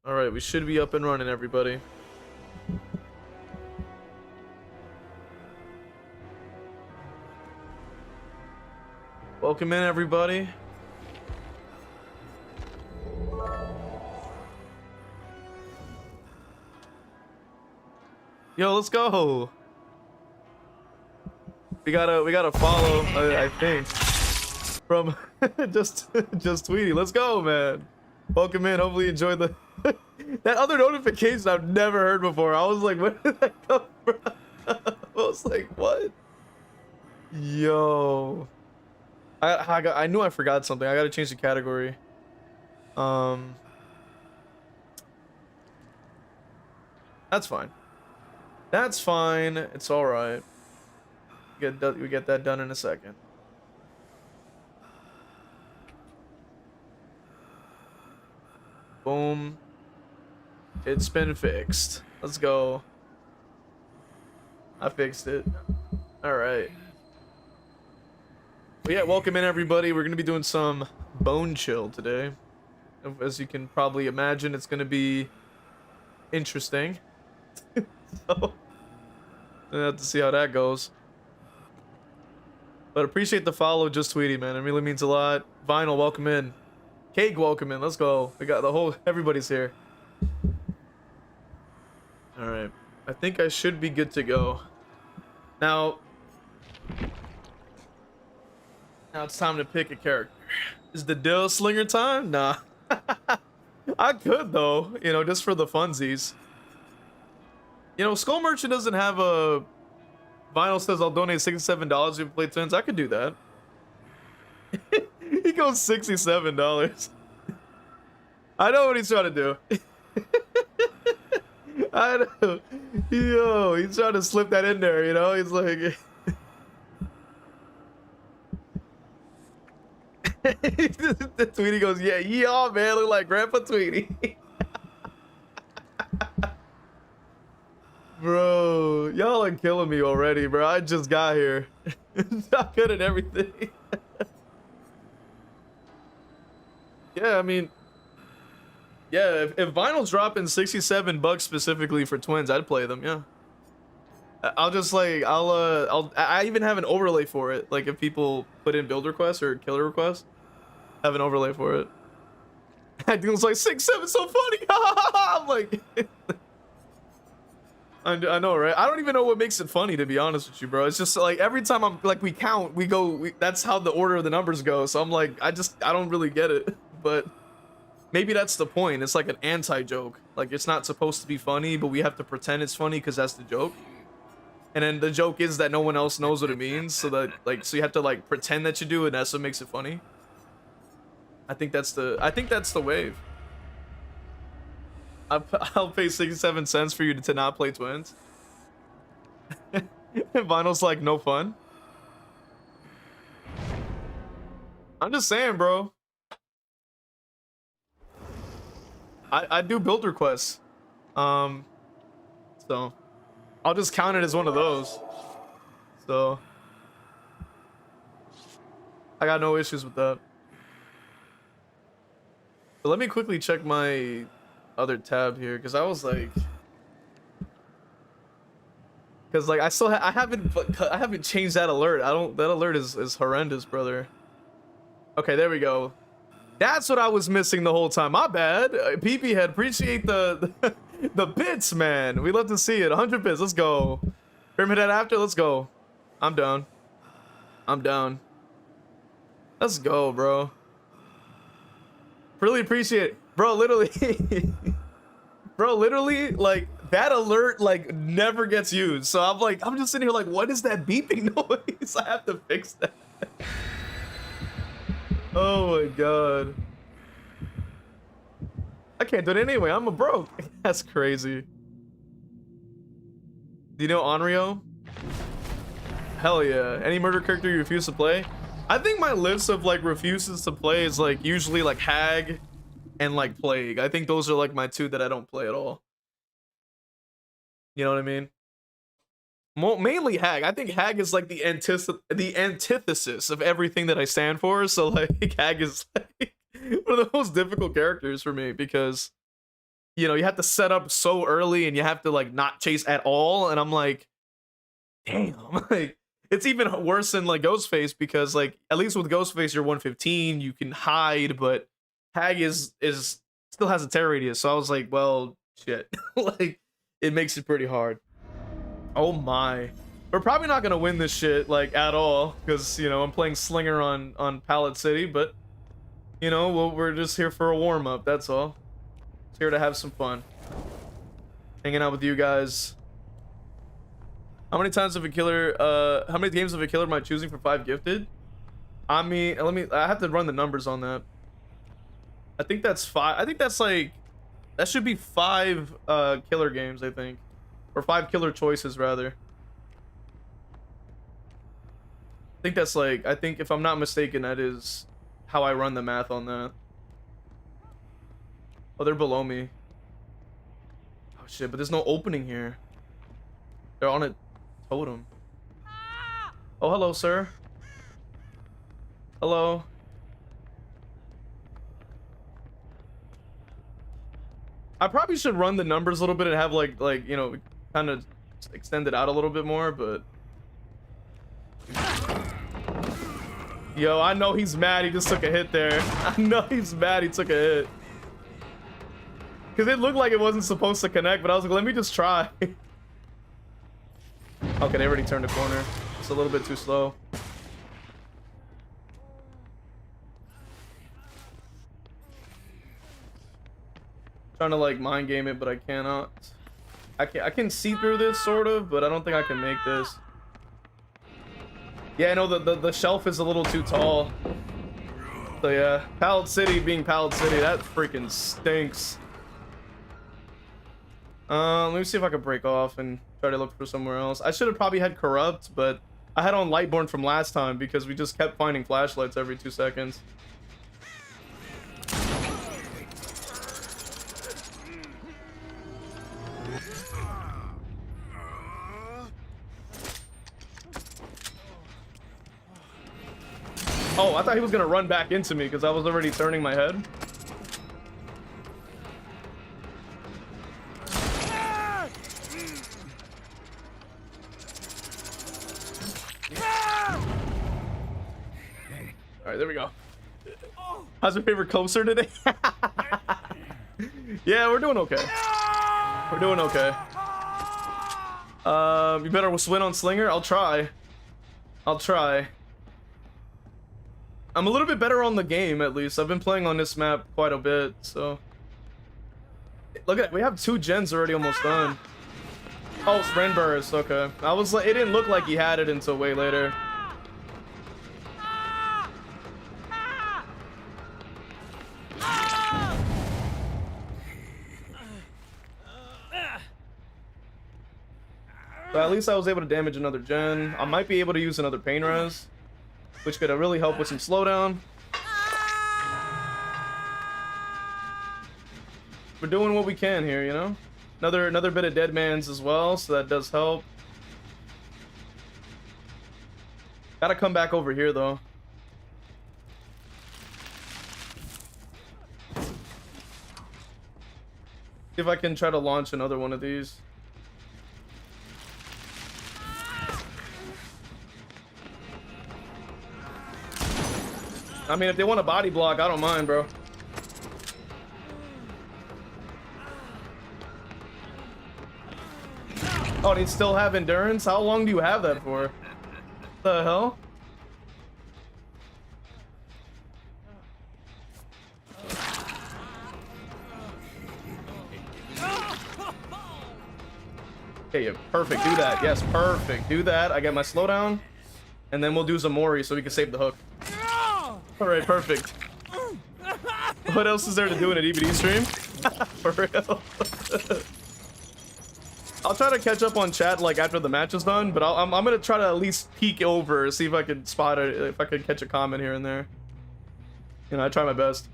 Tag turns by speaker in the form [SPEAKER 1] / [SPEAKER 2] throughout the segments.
[SPEAKER 1] All right, we should be up and running, everybody. Welcome in, everybody. Yo, let's go. We gotta follow, I think, from just Tweety. Let's go, man. Welcome in. Hopefully you enjoyed the that other notification I've never heard before. I was like, where did that come from? I was like, what? Yo, I knew I forgot something. I gotta change the category. That's fine. That's fine. It's all right. We get that done in a second. Boom. It's been fixed. Let's go. I fixed it. All right. Well, yeah, welcome in, everybody. We're gonna be doing some bone chill today. As you can probably imagine, it's gonna be interesting. So, we'll have to see how that goes. But appreciate the follow, just Tweety, man. It really means a lot. Vinyl, welcome in. Cake, welcome in. Let's go. We got the whole, everybody's here. All right. I think I should be good to go. Now it's time to pick a character. Is the Dill Slinger time? Nah. I could, though, you know, just for the funsies. You know, Skull Merchant doesn't have a... Vinyl says I'll donate $67 if you play twins. I could do that. He goes $67. I know what he's trying to do. I know. Yo, he's trying to slip that in there, you know? He's like... The Tweety goes, yeah, y'all, man, look like Grandpa Tweety. Bro, y'all are killing me already, bro. I just got here. Not good at everything. Yeah, I mean, yeah, if Vinyl's dropping $67 specifically for twins, I'd play them. Yeah, I'll just like I even have an overlay for it. Like if people put in build requests or killer requests, I have an overlay for it. I think it's like 6-7, so funny. I'm like. I know, right? I don't even know what makes it funny, to be honest with you, bro. It's just like every time I'm like, we count, that's how the order of the numbers go. So I'm like, I don't really get it, but maybe that's the point. It's like an anti-joke. Like it's not supposed to be funny, but we have to pretend it's funny because that's the joke. And then the joke is that no one else knows what it means. So that like, so you have to like pretend that you do, and that's what makes it funny. I think that's the wave. I'll pay 67 cents for you to not play twins. Vinyl's like, no fun. I'm just saying, bro. I do build requests. So I'll just count it as one of those. So I got no issues with that. But let me quickly check my other tab here, because I was like, because like I haven't changed that alert. That alert is horrendous, brother. Okay, there we go. That's what I was missing the whole time. My bad. PP head, appreciate the the bits, man. We love to see it. 100 bits. Let's go. Pyramid head after. Let's go. I'm down. I'm down. Let's go, bro. Really appreciate it. Bro, literally, like that alert like never gets used. So I'm like, I'm just sitting here like, what is that beeping noise? I have to fix that. Oh my god. I can't do it anyway. I'm a broke. That's crazy. Do you know Onryo? Hell yeah. Any murder character you refuse to play? I think my list of like refuses to play is like usually like Hag and like Plague. I think those are like my two that I don't play at all. You know what I mean? Mainly Hag. I think Hag is like the antithesis of everything that I stand for. So like Hag is like one of the most difficult characters for me because you know, you have to set up so early and you have to like not chase at all. And I'm like, damn, like it's even worse than like Ghostface because like at least with Ghostface you're 115, you can hide, but Hag is still has a terror radius. So I was like, well, shit, like it makes it pretty hard. Oh my, we're probably not gonna win this shit like at all because you know I'm playing Slinger on Pallet City, but you know we're just here for a warm up. That's all. Just here to have some fun, hanging out with you guys. How many times of a killer? How many games of a killer am I choosing for 5 gifted? I mean, I have to run the numbers on that. I think that's 5. I think that's like, that should be 5 killer games. I think, or 5 killer choices rather. I think that's like, I think if I'm not mistaken, that is how I run the math on that. Oh, they're below me. Oh shit! But there's no opening here. They're on a totem. Oh, hello, sir. Hello. I probably should run the numbers a little bit and have like you know, kind of extend it out a little bit more, but yo, I know he's mad he just took a hit there. I know he's mad he took a hit. Cause it looked like it wasn't supposed to connect, but I was like, let me just try. Okay, they already turned the corner. It's a little bit too slow. Trying to like mind game it, but I cannot. I can see through this sort of, but I don't think I can make this. Yeah, I know the shelf is a little too tall. So yeah, Pallet City being Pallet City, that freaking stinks. Let me see if I can break off and try to look for somewhere else. I should have probably had Corrupt, but I had on Lightborn from last time because we just kept finding flashlights every 2 seconds. Oh, I thought he was gonna run back into me because I was already turning my head. Alright, there we go. How's your favorite coaster today? Yeah, we're doing okay. We're doing okay. You better swing on Slinger? I'll try. I'll try. I'm a little bit better on the game, at least. I've been playing on this map quite a bit, so... Look at it, we have 2 gens already almost done. Oh, it's Rain Burst, okay. I was like, it didn't look like he had it until way later. So at least I was able to damage another gen. I might be able to use another pain res, which could really help with some slowdown. We're doing what we can here, you know? Another bit of dead man's as well, so that does help. Gotta come back over here though. See if I can try to launch another one of these. I mean, if they want a body block, I don't mind, bro. Oh, they still have endurance? How long do you have that for? The hell? Okay, yeah, perfect. Do that. Yes, perfect. Do that. I get my slowdown. And then we'll do Zamori so we can save the hook. Alright, perfect. What else is there to do in an EVD stream? For real. I'll try to catch up on chat like after the match is done, but I'm gonna try to at least peek over, see if I can spot it, if I can catch a comment here and there. You know, I try my best.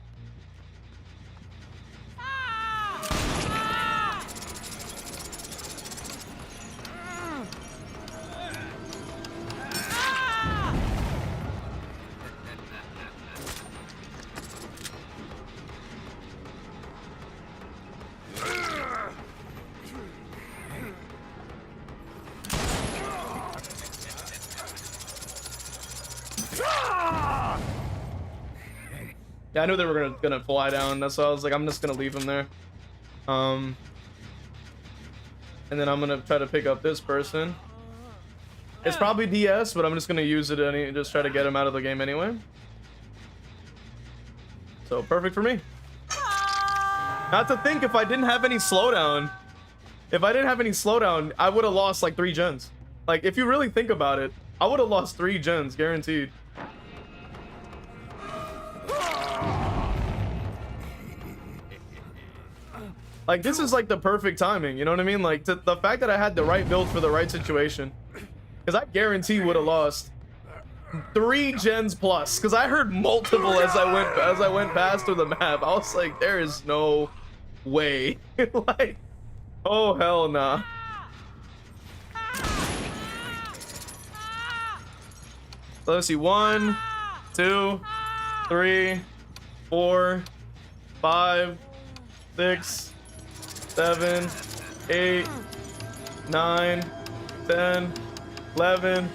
[SPEAKER 1] Yeah, I knew they were gonna fly down. That's why I was like, I'm just gonna leave them there. And then I'm gonna try to pick up this person. It's probably DS, but I'm just gonna use it and just try to get him out of the game anyway. So perfect for me. Not to think, if I didn't have any slowdown, I would have lost like 3 gens. Like, if you really think about it, I would have lost 3 gens, guaranteed. Like, this is like the perfect timing, you know what I mean? Like, the fact that I had the right build for the right situation. Because I guarantee would have lost 3 gens plus. Because I heard multiple as I went past through the map. I was like, there is no way. Like, oh hell nah. So let's see, 1, 2, 3, 4, 5, 6, 7, 8, 9, 10, 11,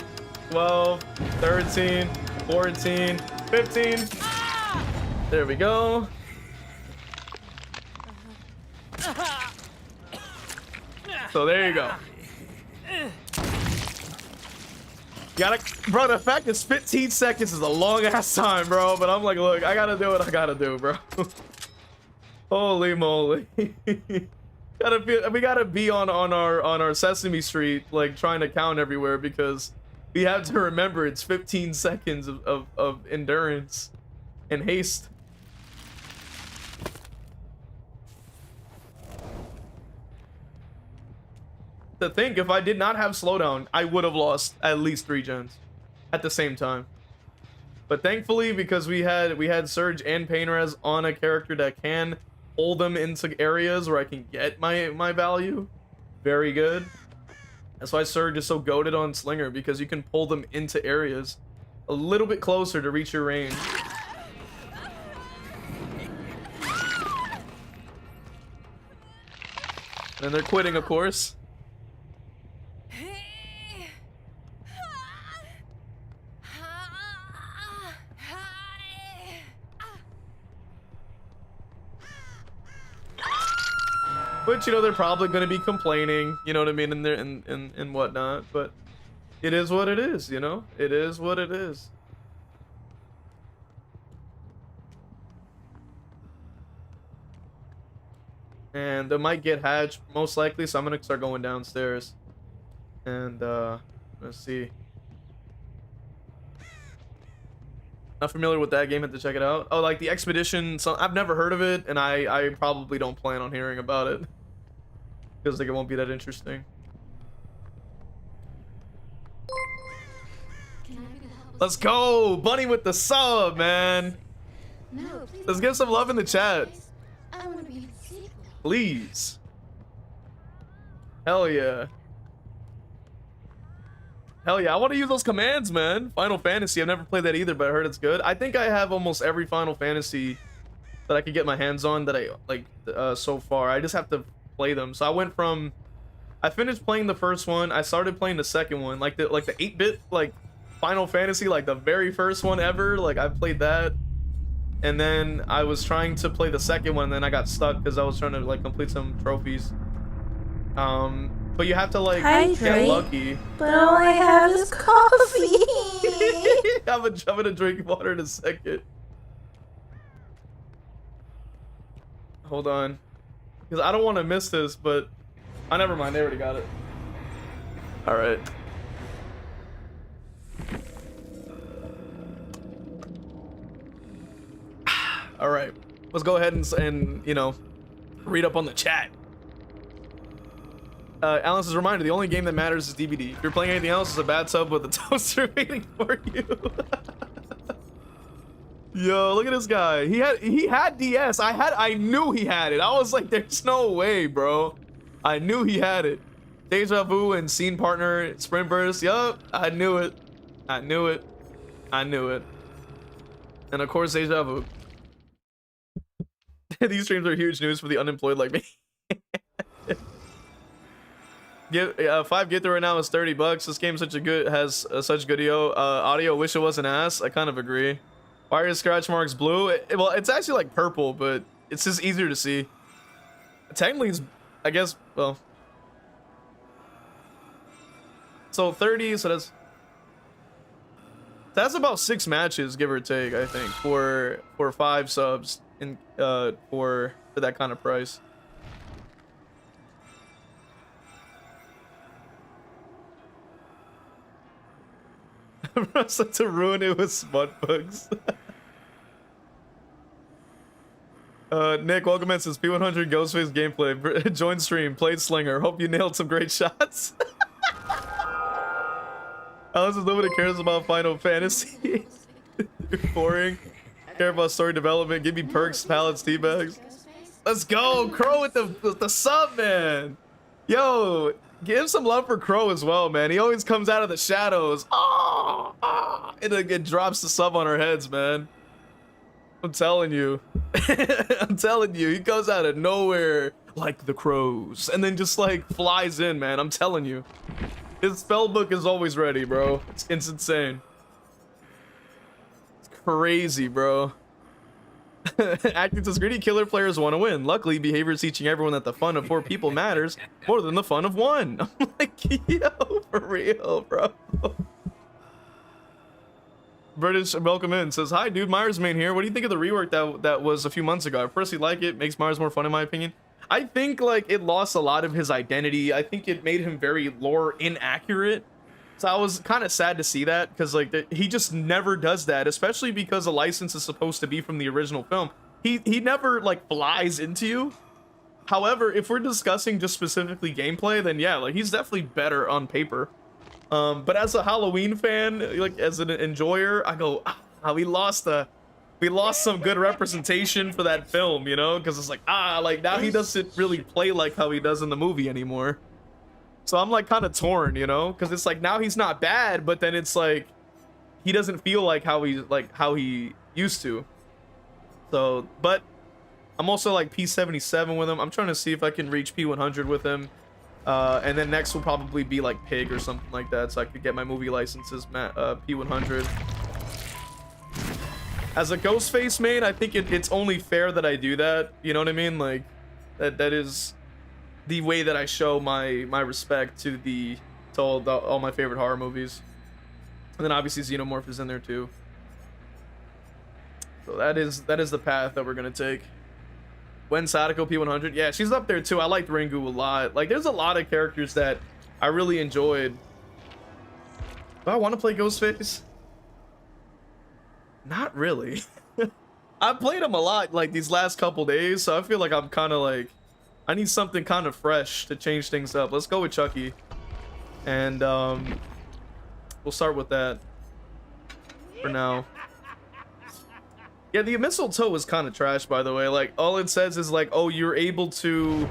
[SPEAKER 1] 12, 13, 14, 15. There we go. So there you go. Bro, the fact is 15 seconds is a long ass time, bro. But I'm like, look, I gotta do what I gotta do, bro. Holy moly. We gotta be on our Sesame Street, like trying to count everywhere, because we have to remember it's 15 seconds of endurance and haste. To think, if I did not have slowdown, I would have lost at least 3 gens at the same time. But thankfully, because we had Surge and Pain Res on a character that can pull them into areas where I can get my value, very good. That's why Surge is so goated on Slinger, because you can pull them into areas a little bit closer to reach your range. And they're quitting, of course. But you know, they're probably going to be complaining, you know what I mean, and whatnot. But it is what it is, you know. It is what it is. And they might get hatched, most likely. So I'm gonna start going downstairs. And let's see. Not familiar with that game, had to check it out. Oh, like the Expedition, so I've never heard of it, and I probably don't plan on hearing about it. Feels like it won't be that interesting. Let's go! Bunny with the sub, man! No, let's give some love in the chat. I want to be please. Hell yeah. Hell yeah, I want to use those commands, man. Final Fantasy, I've never played that either, but I heard it's good. I think I have almost every Final Fantasy that I could get my hands on that I like so far. I just have to play them. So I finished playing the first one. I started playing the second one, like the 8-bit like Final Fantasy, like the very first one ever. Like I played that, and then I was trying to play the second one, and then I got stuck because I was trying to like complete some trophies. But you have to like get lucky.
[SPEAKER 2] But all I have is coffee.
[SPEAKER 1] I'm gonna drink water in a second. Hold on, because I don't want to miss this. But oh, never mind. They already got it. All right. All right. Let's go ahead and you know, read up on the chat. Alan's reminder, the only game that matters is DVD. If you're playing anything else, it's a bad sub with a toaster waiting for you. Yo, look at this guy. He had DS. I knew he had it. I was like, there's no way, bro. I knew he had it. Deja Vu and Scene Partner, Sprint Burst. Yup, I knew it. I knew it. I knew it. And of course, Deja Vu. These streams are huge news for the unemployed like me. 5 get through right now is $30. This game has such good audio. Wish it wasn't ass. I kind of agree. Why are your scratch marks blue? Well, it's actually like purple, but it's just easier to see. Technically, it's, I guess, well. So 30, so that's about 6 matches, give or take, I think, for 5 subs in for that kind of price. So to ruin it with smut bugs. Nick, welcome in. Says P100 Ghostface gameplay. Join stream. Played Slinger. Hope you nailed some great shots. Alice is nobody cares about Final Fantasy. Boring. Care about story development. Give me perks, pallets, teabags. Let's go, Crow with the sub, man. Yo, give some love for Crow as well, man. He always comes out of the shadows. And it drops the sub on our heads, man. I'm telling you. I'm telling you, he goes out of nowhere like the crows and then just like flies in, man. I'm telling you. His spell book is always ready, bro. It's insane. It's crazy, bro. Acting says greedy killer players want to win. Luckily, behavior is teaching everyone that the fun of 4 people matters more than the fun of 1. I'm like, yo, for real, bro. British, welcome in. Says, hi, dude. Myers main here. What do you think of the rework that was a few months ago? I personally like it. Makes Myers more fun, in my opinion. I think, like, it lost a lot of his identity. I think it made him very lore inaccurate. So I was kind of sad to see that, because, like, he just never does that, especially because the license is supposed to be from the original film. He never, like, flies into you. However, if we're discussing just specifically gameplay, then yeah, like, he's definitely better on paper. But as a Halloween fan, like as an enjoyer, I go, we lost some good representation for that film, you know, because it's like, like now he doesn't really play like how he does in the movie anymore. So I'm like kind of torn, you know, because it's like now he's not bad, but then it's like he doesn't feel like how he used to. So, but I'm also like P77 with him. I'm trying to see if I can reach P100 with him. And then next will probably be like Pig or something like that, so I could get my movie licenses, P100. As a Ghostface main, I think it's only fair that I do that. You know what I mean? Like that is the way that I show my respect to all my favorite horror movies. And then obviously Xenomorph is in there too. So that is the path that we're gonna take. When Sadako P100, yeah, she's up there too. I liked Ringu a lot. Like, there's a lot of characters that I really enjoyed. Do I want to play Ghostface? Not really. I played him a lot like these last couple days, so I feel like I'm kind of like, I need something kind of fresh to change things up. Let's go with Chucky, and we'll start with that for now. Yeah, the mistletoe is kind of trash, by the way. Like, all it says is like, oh, you're able to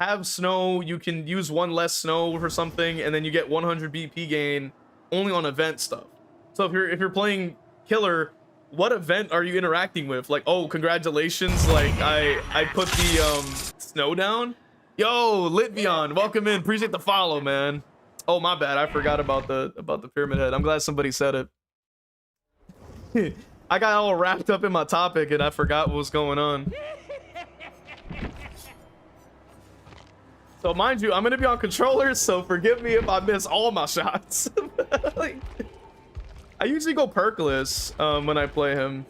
[SPEAKER 1] have snow, you can use 1 less snow for something, and then you get 100 BP gain only on event stuff. So if you're playing killer, what event are you interacting with? Like, oh, congratulations, like I put the snow down. Yo, Litvion, welcome in. Appreciate the follow, man. Oh, my bad. I forgot about the pyramid head. I'm glad somebody said it. I got all wrapped up in my topic and I forgot what was going on. So mind you, I'm gonna be on controllers, so forgive me if I miss all my shots. Like, I usually go perkless when I play him.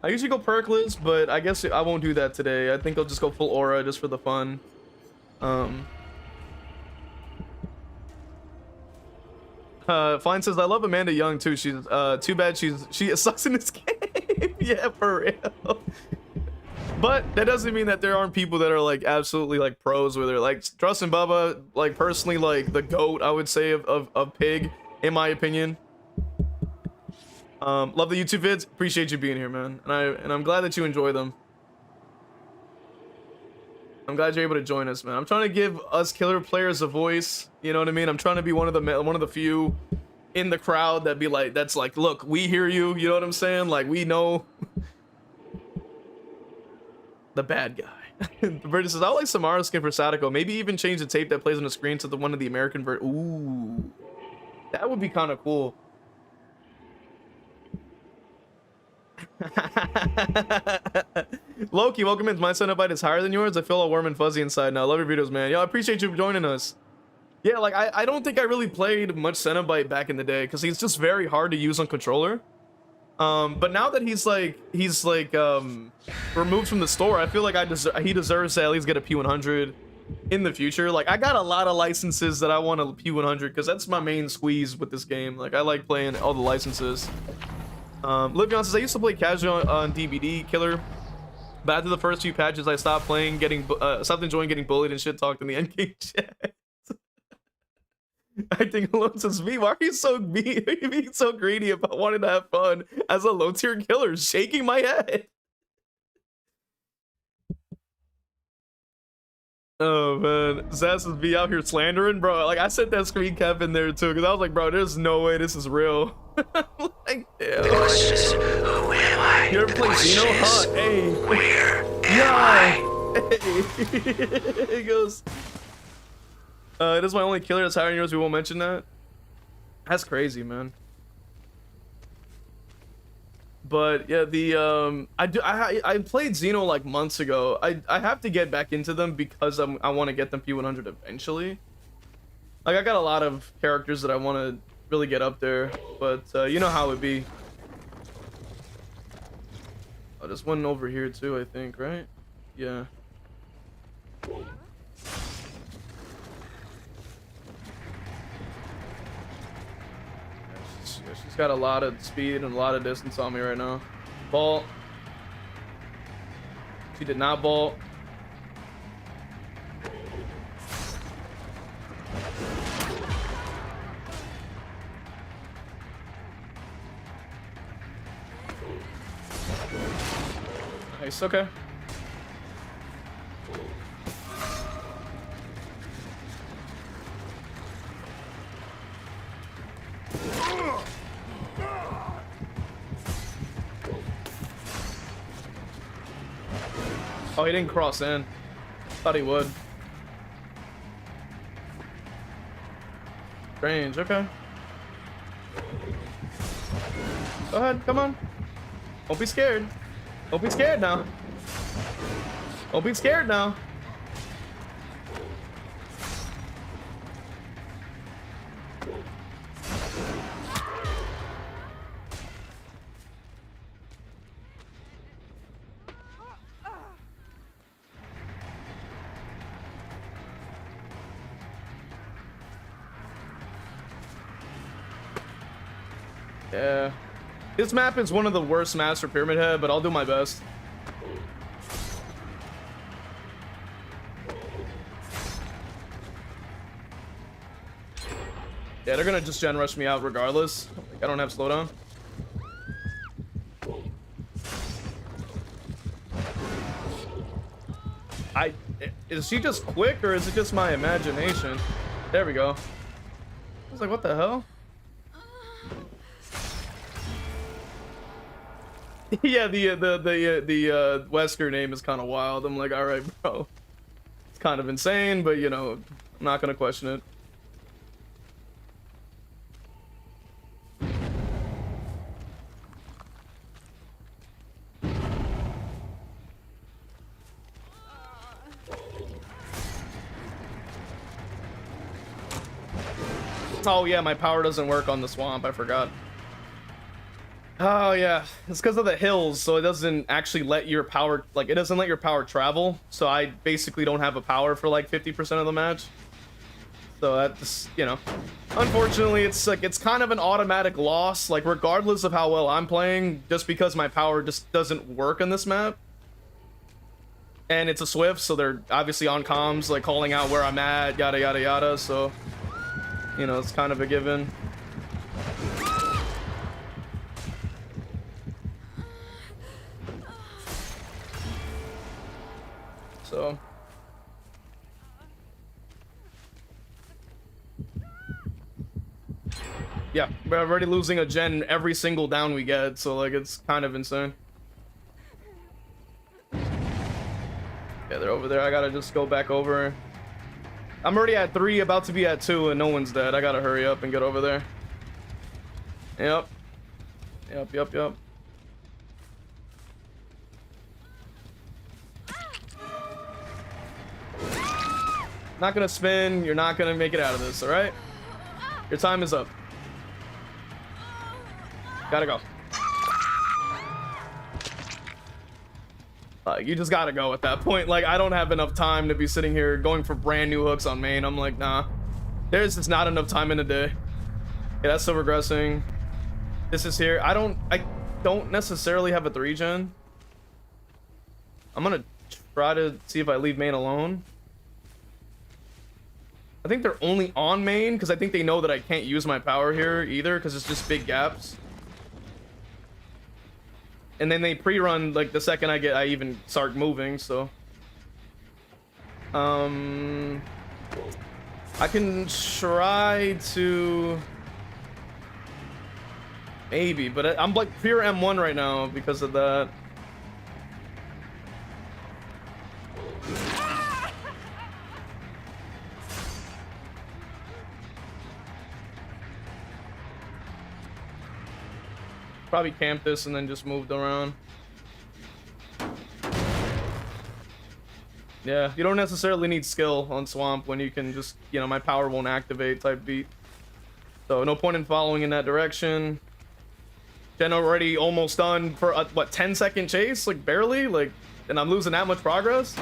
[SPEAKER 1] I usually go perkless, but I guess I won't do that today. I think I'll just go full aura just for the fun. Fine says, I love Amanda Young too. She's too bad she sucks in this game. Yeah, for real. But that doesn't mean that there aren't people that are like absolutely like pros with her. Like Trust and Bubba, like personally, like the GOAT, I would say, of Pig, in my opinion. Love the YouTube vids. Appreciate you being here, man. And I'm glad that you enjoy them. I'm glad you're able to join us, man. I'm trying to give us killer players a voice. You know what I mean? I'm trying to be one of the few in the crowd that be like, that's like, look, we hear you. You know what I'm saying? Like, we know the bad guy. The British says, I like Samara skin for Sadako. Maybe even change the tape that plays on the screen to the one of the American version. Ooh, that would be kind of cool. Loki, welcome in. My Cenobite is higher than yours. I feel all warm and fuzzy inside now. Love your videos, man. Yo, I appreciate you joining us. Yeah, like I don't think I really played much Cenobite back in the day because he's just very hard to use on controller. But now that he's removed from the store, I feel like he deserves to at least get a P100 in the future. Like I got a lot of licenses that I want a P100 because that's my main squeeze with this game. Like I like playing all the licenses. Livion says I used to play casual on DVD Killer, but after the first few patches I stopped playing, stopped enjoying getting bullied and shit talked in the endgame chat. I think alone says me. Why are you so mean? Are you being so greedy about wanting to have fun as a low tier killer? Shaking my head. Oh man, Zaz is be out here slandering, bro. Like I sent that screen cap in there too, because I was like, bro, there's no way this is real. Like, damn.
[SPEAKER 3] Who am I?
[SPEAKER 1] You ever play Xeno? Huh? Hey.
[SPEAKER 3] Where am I?
[SPEAKER 1] Hey. He goes. It is my only killer that's higher than yours. We won't mention that. That's crazy, man. But yeah, I played Xeno like months ago. I have to get back into them because I want to get them P100 eventually. Like I got a lot of characters that I want to really get up there, but you know how it be. Oh, there's one over here too, I think, right? Yeah. She's got a lot of speed and a lot of distance on me right now. Vault. She did not vault. Nice, okay. Oh, he didn't cross in. Thought he would. Strange, okay. Go ahead, come on. Don't be scared. Don't be scared now. Don't be scared now. Yeah. This map is one of the worst maps for Pyramid Head, but I'll do my best. Yeah, they're gonna just gen rush me out regardless. Like, I don't have slowdown. Is she just quick or is it just my imagination? There we go. I was like, what the hell? Yeah, the Wesker name is kind of wild. I'm like, all right, bro. It's kind of insane, but you know, I'm not gonna question it. Oh yeah, my power doesn't work on the swamp. I forgot. Oh yeah, it's because of the hills, so it doesn't actually let your power, like it doesn't let your power travel. So I basically don't have a power for like 50% of the match. So that's, you know, unfortunately it's like, it's kind of an automatic loss, like regardless of how well I'm playing, just because my power just doesn't work on this map. And it's a Swift, so they're obviously on comms, like calling out where I'm at, yada yada yada, so, you know, it's kind of a given. So yeah, we're already losing a gen every single down we get, so like it's kind of insane. Yeah, they're over there. I gotta just go back over. I'm already at 3, about to be at 2, and no one's dead. I gotta hurry up and get over there. Yep. Not gonna spin. You're not gonna make it out of this, all right? Your time is up. Gotta go. You just gotta go at that point. Like, I don't have enough time to be sitting here going for brand new hooks on main. I'm like, nah. There's just not enough time in the day. Yeah, that's still regressing. This is here. I don't necessarily have a 3-gen. I'm gonna try to see if I leave main alone. I think they're only on main because I think they know that I can't use my power here either because it's just big gaps. And then they pre-run like the second I even start moving, so I can try to maybe, but I'm like pure M1 right now because of that. Probably camped this and then just moved around. Yeah, you don't necessarily need skill on Swamp when you can just, you know, my power won't activate type beat. So no point in following in that direction. Gen already almost done for a, what, 10-second chase? Like barely? Like, and I'm losing that much progress?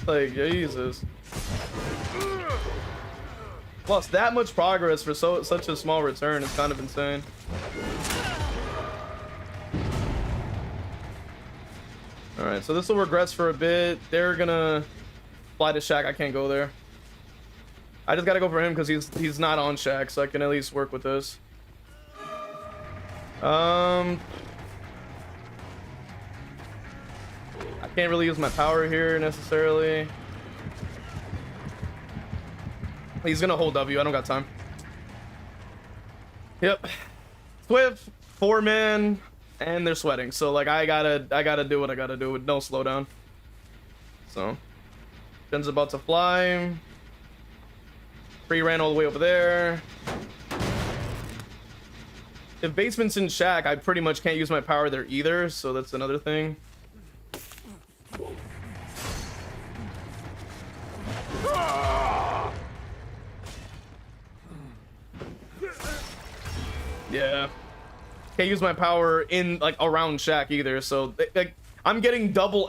[SPEAKER 1] Like, Jesus. Lost that much progress for such a small return. It's kind of insane. All right, so this will regress for a bit. They're gonna fly to Shack. I can't go there. I just gotta go for him because he's not on Shack, so I can at least work with this. I can't really use my power here necessarily. He's gonna hold W. I don't got time. Yep. Swift, 4-man, and they're sweating. So like I gotta do what I gotta do with no slowdown. So Jen's about to fly. Ran all the way over there. If basement's in Shack, I pretty much can't use my power there either, so that's another thing. Yeah, can't use my power in like around Shack either, so like I'm getting double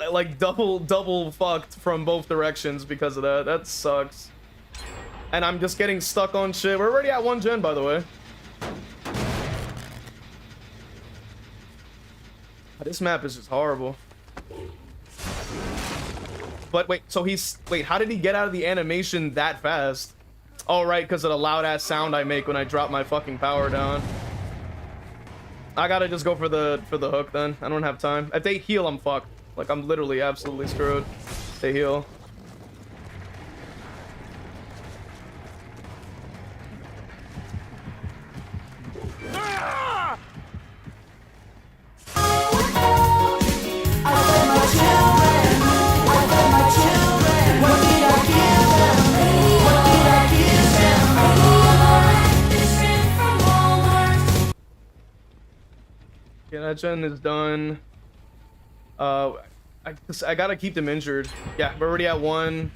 [SPEAKER 1] fucked from both directions because of that. That sucks. And I'm just getting stuck on shit. We're already at 1 gen, by the way. This map is just horrible. But wait, so how did he get out of the animation that fast? Oh, right, because of the loud ass sound I make when I drop my fucking power down. I gotta just go for the hook then. I don't have time. If they heal, I'm fucked. Like, I'm literally absolutely screwed. They heal. Yeah, that gen is done. I gotta keep them injured. Yeah, we're already at 1.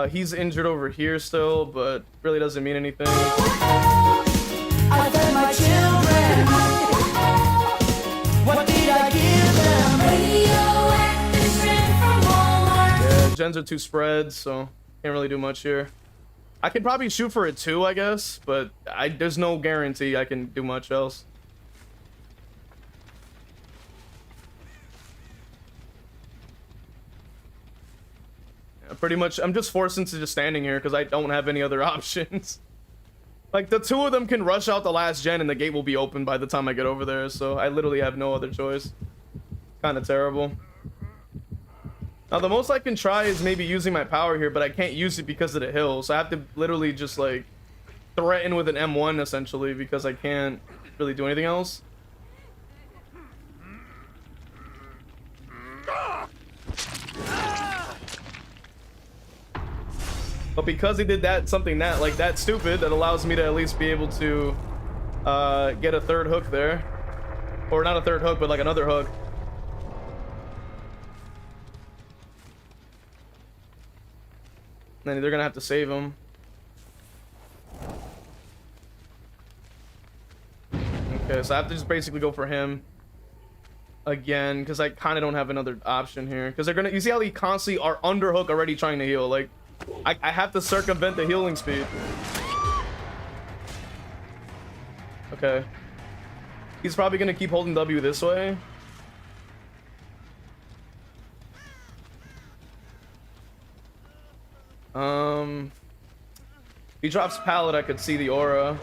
[SPEAKER 1] He's injured over here still, but really doesn't mean anything. I fed my children. What did I give them? Yeah, gens are 2 spreads, so can't really do much here. I could probably shoot for a 2, I guess, but there's no guarantee I can do much else. Pretty much, I'm just forced into just standing here because I don't have any other options. Like, the 2 of them can rush out the last gen and the gate will be open by the time I get over there, so I literally have no other choice. Kind of terrible. Now, the most I can try is maybe using my power here, but I can't use it because of the hill, so I have to literally just, like, threaten with an M1, essentially, because I can't really do anything else. But because he did something that stupid, that allows me to at least be able to get a 3rd hook there. Or not a 3rd hook, but like another hook. then they're gonna have to save him. Okay, so I have to just basically go for him again, because I kind of don't have another option here. Because they're gonna, you see how they constantly are underhook already trying to heal. Like, I have to circumvent the healing speed. Okay. He's probably gonna keep holding W this way. He drops pallet, I could see the aura.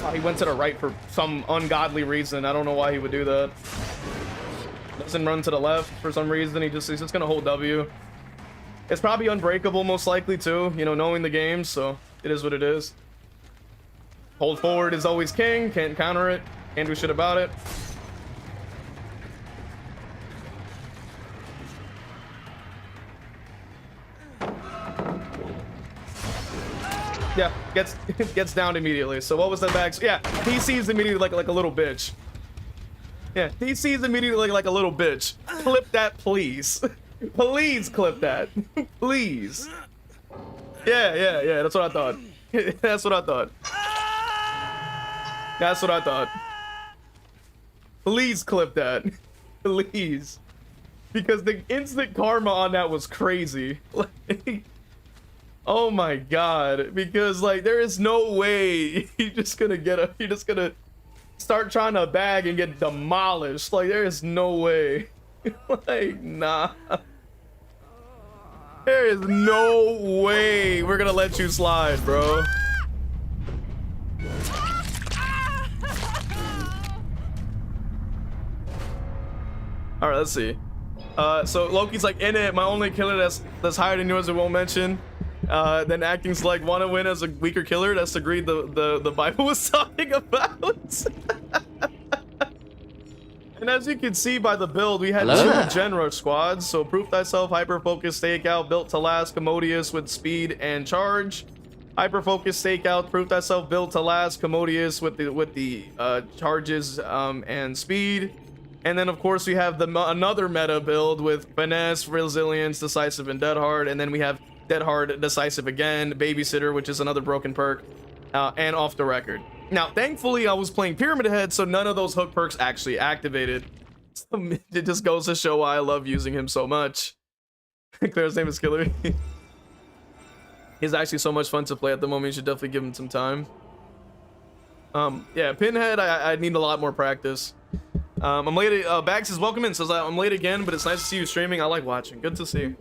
[SPEAKER 1] Oh, he went to the right for some ungodly reason. I don't know why he would do that. Doesn't run to the left for some reason. He's just gonna hold W. It's probably unbreakable, most likely too, you know, knowing the game, so it is what it is. Hold forward is always king, can't counter it, can't do shit about it. Yeah, gets down immediately. So what was that back? Yeah, he sees immediately like a little bitch. Yeah, he sees immediately like a little bitch. Clip that, please. Please clip that. Please. Yeah, that's what I thought. That's what I thought. That's what I thought. Please clip that. Please. Because the instant karma on that was crazy. Like, oh my god. Because like there is no way you're just gonna start trying to bag and get demolished. Like there is no way. Like nah. There is no way we're gonna let you slide, bro. All right, let's see. So Loki's like, in it, my only killer that's higher than yours, I won't mention. Then acting's like, want to win as a weaker killer. That's the greed the Bible was talking about. And as you can see by the build, we had two general squads. So Proof Thyself, Hyper Focus, Stakeout, built to last, Commodious with speed and charge. Hyper Focus, Stakeout, Proof Thyself, built to last, Commodious with the charges and speed. And then of course we have another meta build with Finesse, Resilience, Decisive, and Dead Hard. And then we have Dead Hard, Decisive again, Babysitter, which is another broken perk, and Off the Record. Now, thankfully, I was playing Pyramid Head, so none of those hook perks actually activated. So it just goes to show why I love using him so much. Claire's name is Killer. He's actually so much fun to play at the moment. You should definitely give him some time. Yeah, Pinhead, I need a lot more practice. I'm late. Bags is welcome in. Says I'm late again, but it's nice to see you streaming. I like watching. Good to see.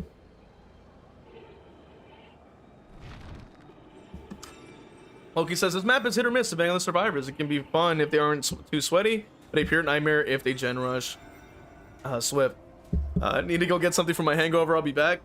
[SPEAKER 1] Loki says this map is hit or miss depending on the survivors. It can be fun if they aren't too sweaty, but a pure nightmare if they gen rush. Swift. I need to go get something from my hangover. I'll be back.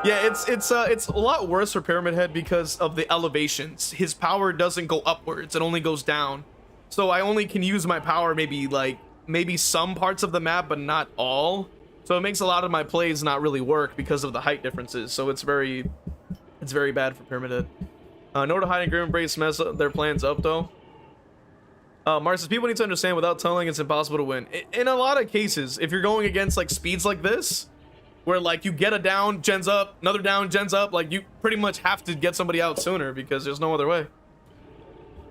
[SPEAKER 1] Yeah, it's a lot worse for Pyramid Head because of the elevations. His power doesn't go upwards; it only goes down. So I only can use my power maybe some parts of the map, but not all. So it makes a lot of my plays not really work because of the height differences. So it's very bad for Pyramid Head. Nor to hide and Grim Embrace mess their plans up though. Mars says people need to understand without telling it's impossible to win. In a lot of cases, if you're going against like speeds like this, where like you get a down, gens up, another down, gens up, like you pretty much have to get somebody out sooner because there's no other way.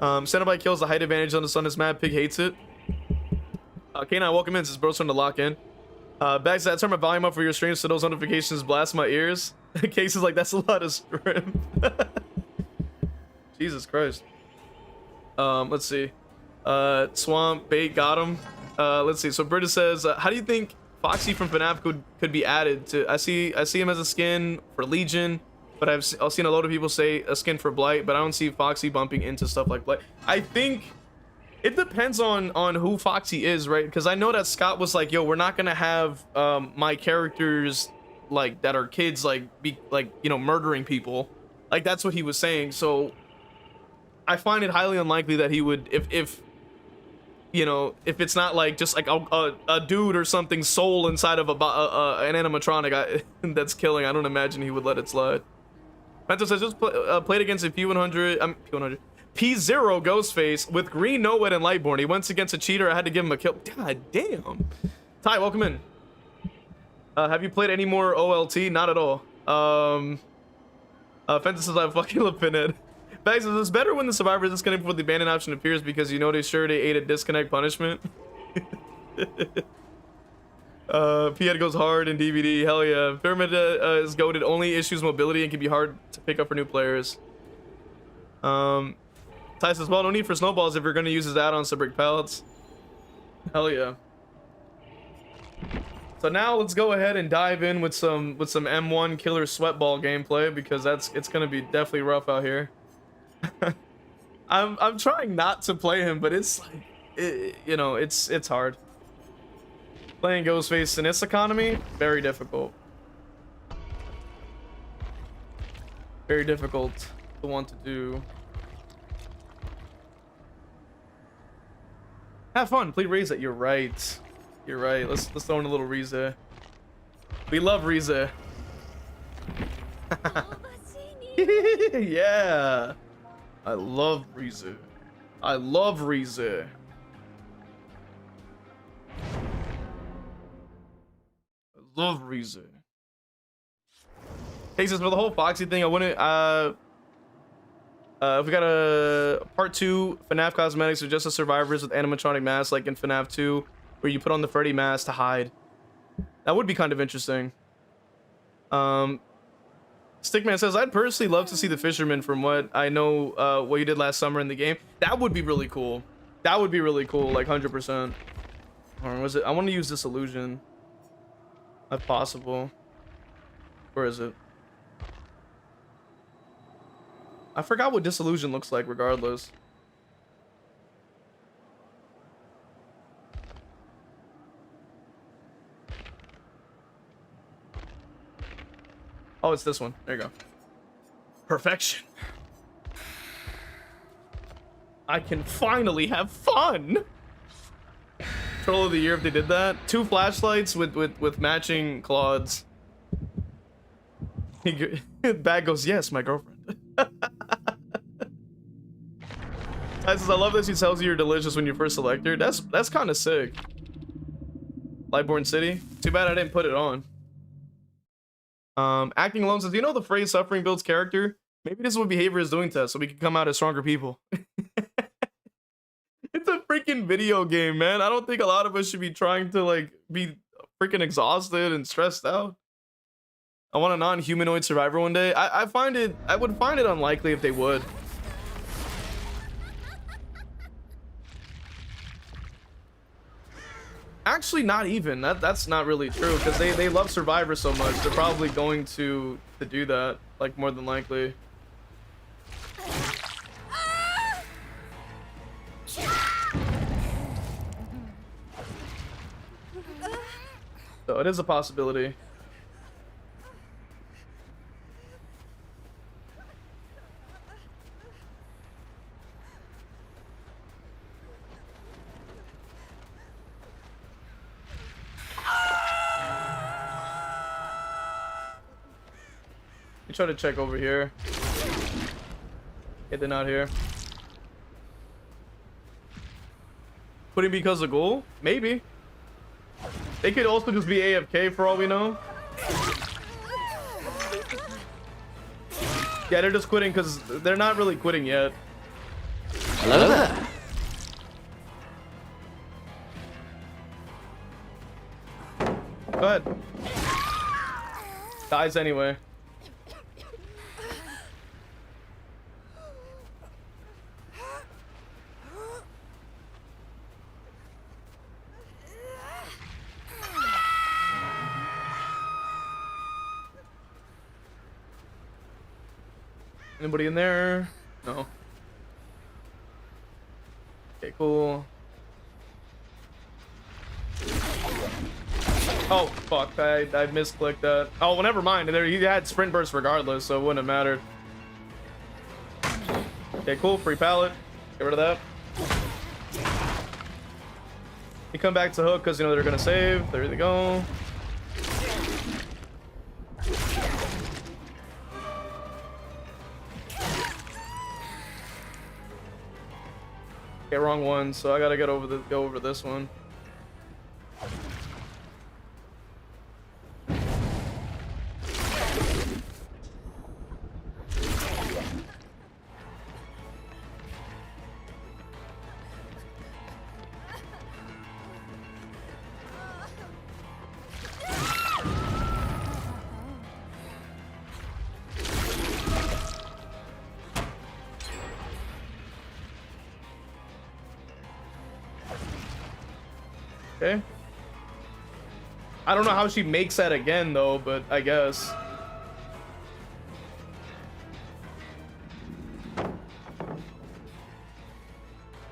[SPEAKER 1] Centerby kills the height advantage on the sun. This map, Pig hates it. K9, welcome in. This is bro's trying to lock in. Bags, I turn my volume up for your stream so those notifications blast my ears. Cases like that's a lot of scrim. Jesus Christ. Let's see. Swamp Bait got him. Let's see. So Britta says, how do you think Foxy from FNAF could be added to? I see him as a skin for Legion, but I've seen a lot of people say a skin for Blight, but I don't see Foxy bumping into stuff like Blight. I think it depends on who Foxy is, right? Because I know that Scott was like, yo, we're not gonna have my characters like that are kids be you know, murdering people. Like that's what he was saying. So I find it highly unlikely that he would, if you know, if it's not like just like a dude or something soul inside of an animatronic that's killing. I don't imagine he would let it slide. Pento says just played against a P100 P0 Ghostface with green Nowet and Lightborn. He went against a cheater. I had to give him a kill. God damn. Ty, welcome in. Have you played any more OLT? Not at all. Fenton says I fucking love Pinhead. Bags says it's better when the survivor is disconnected before the abandoned option appears because you know they sure they ate a disconnect punishment. P100 goes hard in DVD. Hell yeah. Pyramid is goated. Only issues mobility and can be hard to pick up for new players. Ty says, well, no need for snowballs if you're going to use his add-ons to break pallets. Hell yeah. So now let's go ahead and dive in with some M1 killer sweatball gameplay because it's going to be definitely rough out here. I'm trying not to play him, but it's like it's hard. Playing Ghostface in this economy, very difficult. Very difficult to want to do. Have fun, please raise it. You're right. You're right. Let's throw in a little Rize. We love Rize. Yeah. I love Rize. I love Rize. I love Rize. Hey, since for the whole Foxy thing, I wouldn't if we got a part 2 FNAF cosmetics or just a survivors with animatronic masks like in FNAF 2 where you put on the Freddy mask to hide. That would be kind of interesting. Stickman says, I'd personally love to see the fisherman from what I know what you did last summer in the game. That would be really cool. That would be really cool, like 100%. Or was it? I want to use this illusion. If possible. Where is it? I forgot what disillusion looks like regardless. Oh, it's this one. There you go. Perfection. I can finally have fun. Troll of the year if they did that. 2 flashlights with matching cloths. Bag goes, yes, my girlfriend. Ty says, I love this. He tells you you're delicious when you first select her. That's kind of sick. Lightborn City. Too bad I didn't put it on. Acting alone says, you know the phrase suffering builds character? Maybe this is what behavior is doing to us so we can come out as stronger people. It's a freaking video game, man. I don't think a lot of us should be trying to like be freaking exhausted and stressed out. I want a non-humanoid survivor one day. I would find it unlikely if they would. Actually, not even. That's not really true because they love Survivor so much. They're probably going to do that, like more than likely. So it is a possibility. Try to check over here. Yeah, they're not here. Putting because of goal? Maybe. They could also just be AFK for all we know. Yeah, they're just quitting because they're not really quitting yet.
[SPEAKER 3] Hello there.
[SPEAKER 1] Go ahead. Dies anyway. Anybody in there? No. Okay, cool. Oh, fuck. I misclicked that. Oh, well, never mind. He had sprint burst regardless, so it wouldn't have mattered. Okay, cool. Free pallet. Get rid of that. You come back to hook because, you know, they're going to save. There they go. Okay, wrong one, so I gotta go over this one. Okay. I don't know how she makes that again though, but I guess.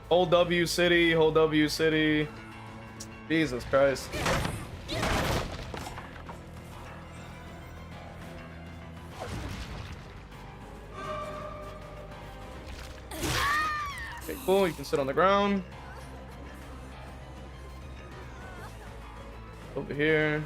[SPEAKER 1] Hold W city, hold W city. Jesus Christ. Okay, cool, you can sit on the ground. Over here.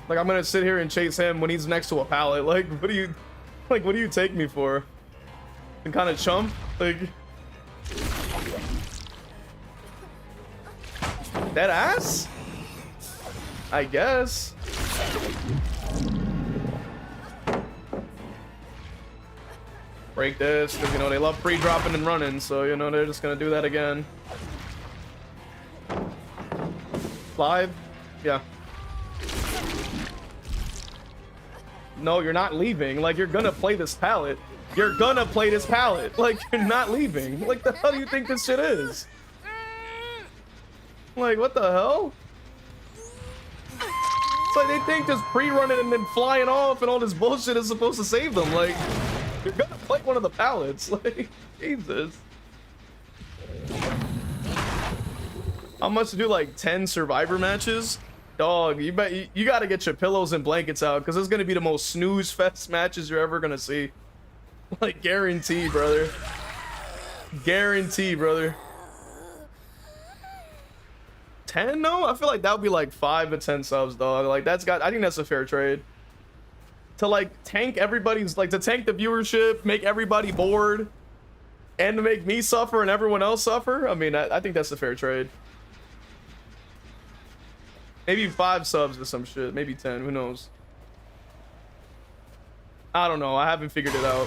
[SPEAKER 1] Like, I'm gonna sit here and chase him when he's next to a pallet. Like, what do you take me for? Some kind of chump? Like, that ass? I guess. Break this, because, you know, they love pre-dropping and running, so, you know, they're just gonna do that again. Live? Yeah. No, you're not leaving. Like, you're gonna play this pallet. You're gonna play this pallet. Like, you're not leaving. Like, the hell do you think this shit is? Like, what the hell? It's like they think just pre-running and then flying off and all this bullshit is supposed to save them. Like, you're gonna play one of the pallets. Like, Jesus. How much to do, like, 10 survivor matches? Dog, you bet you gotta get your pillows and blankets out, because it's gonna be the most snooze fest matches you're ever gonna see. Like, guarantee, brother. Guarantee, brother. 10? No, I feel like that would be like 5 to 10 subs, dog. Like, I think that's a fair trade. To like tank everybody's, like, to tank the viewership, make everybody bored, and to make me suffer and everyone else suffer. I mean, I think that's a fair trade. Maybe 5 subs or some shit. Maybe 10. Who knows? I don't know. I haven't figured it out.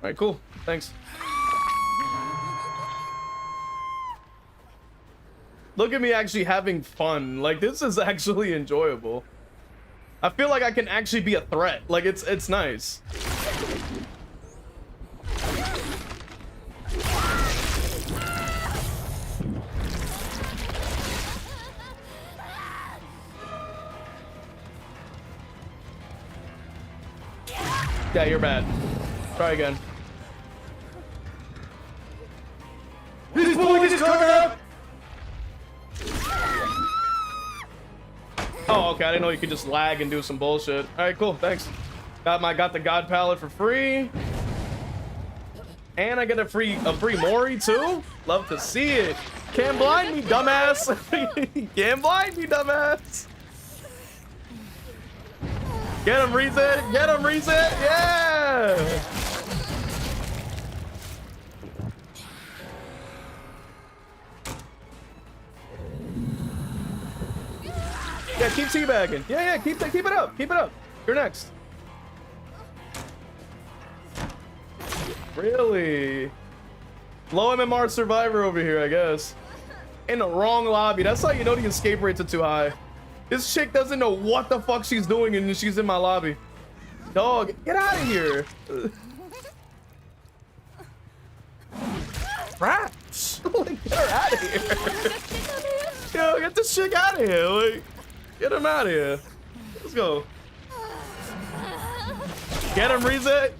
[SPEAKER 1] Alright, cool. Thanks. Look at me actually having fun. Like, this is actually enjoyable. I feel like I can actually be a threat. Like, it's nice. Yeah, you're bad. Try again.
[SPEAKER 3] He's pulling his cover up!
[SPEAKER 1] Oh, okay. I didn't know you could just lag and do some bullshit. All right, cool. Thanks. Got the God palette for free, and I get a free Mori too. Love to see it. Can't blind me, dumbass. Can't blind me, dumbass. Get him, reset. Get him, reset. Yeah. Yeah, keep teabagging. Yeah, keep it up. Keep it up. You're next. Really? Low MMR survivor over here, I guess. In the wrong lobby. That's how you know the escape rates are too high. This chick doesn't know what the fuck she's doing and she's in my lobby. Dog, get out of here. Rats. Like, get her out of here. Yo, get this chick out of here. Like, get him out of here. Let's go. Get him, reset.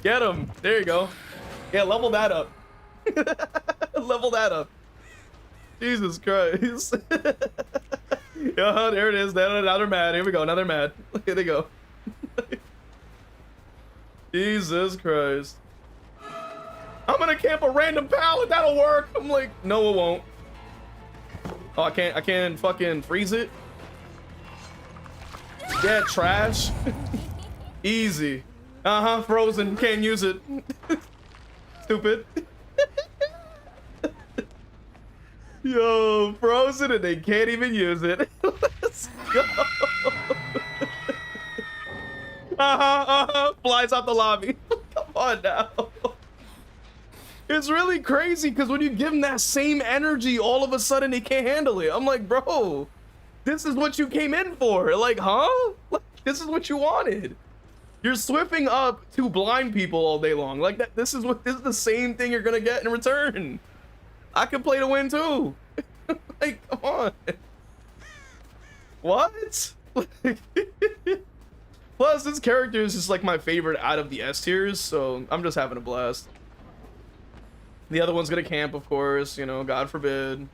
[SPEAKER 1] Get him. There you go. Yeah, level that up. Level that up. Jesus Christ. Yeah, there it is. Now they're mad. Here we go. Now they're mad. Here they go. Jesus Christ. I'm gonna camp a random pallet. That'll work. I'm like, no, it won't. Oh, I can't fucking freeze it. Yeah, trash. Easy. Uh-huh, frozen. Can't use it. Stupid. Yo, frozen and they can't even use it. Let's go. Flies out the lobby. Come on now. It's really crazy because when you give him that same energy, all of a sudden he can't handle it. I'm like, bro, this is what you came in for. Like, huh? Like, this is what you wanted. You're swiffing up to blind people all day long. Like that. This is the same thing you're gonna get in return. I can play to win too. Like, come on. What? Plus, this character is just like my favorite out of the S tiers, so I'm just having a blast. The other one's gonna camp, of course, you know, God forbid.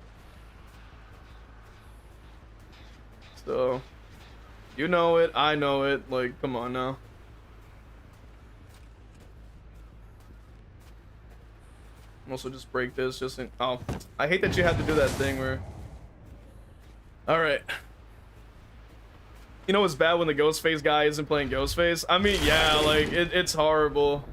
[SPEAKER 1] So, you know it, I know it, like, come on now. Also just break this, just in, oh, I hate that you have to do that thing where, all right. You know what's bad when the Ghostface guy isn't playing Ghostface? I mean, yeah, like, it's horrible.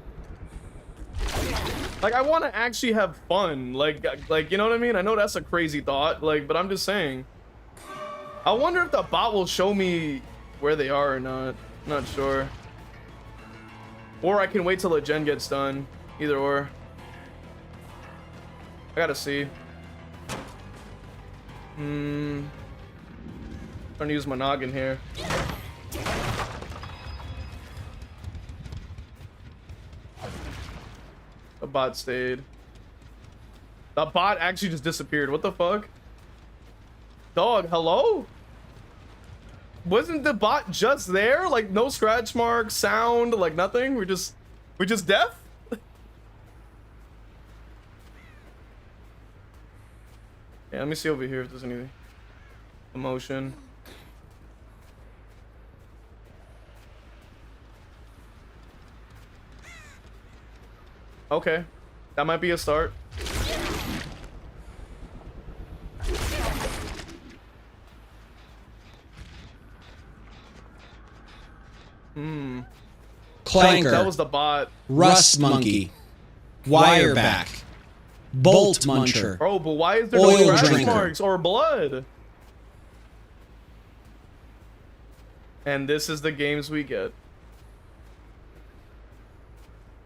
[SPEAKER 1] Like, I want to actually have fun, like, you know what I mean? I know that's a crazy thought, like, but I'm just saying. I wonder if the bot will show me where they are or not. Not sure. Or I can wait till the gen gets done. Either or. I gotta see. Trying to use my noggin here. The bot stayed. The bot actually just disappeared. What the fuck? Dog, hello? Wasn't the bot just there? Like no scratch marks, sound, like nothing? We're just deaf? Yeah, let me see over here if there's any emotion. Okay, that might be a start.
[SPEAKER 4] Clanker.
[SPEAKER 1] That was the bot.
[SPEAKER 4] Rust Monkey. Wireback. Bolt Muncher.
[SPEAKER 1] Bro, but why is there
[SPEAKER 4] Oil
[SPEAKER 1] no scratch
[SPEAKER 4] drinker.
[SPEAKER 1] marks or blood? And this is the games we get.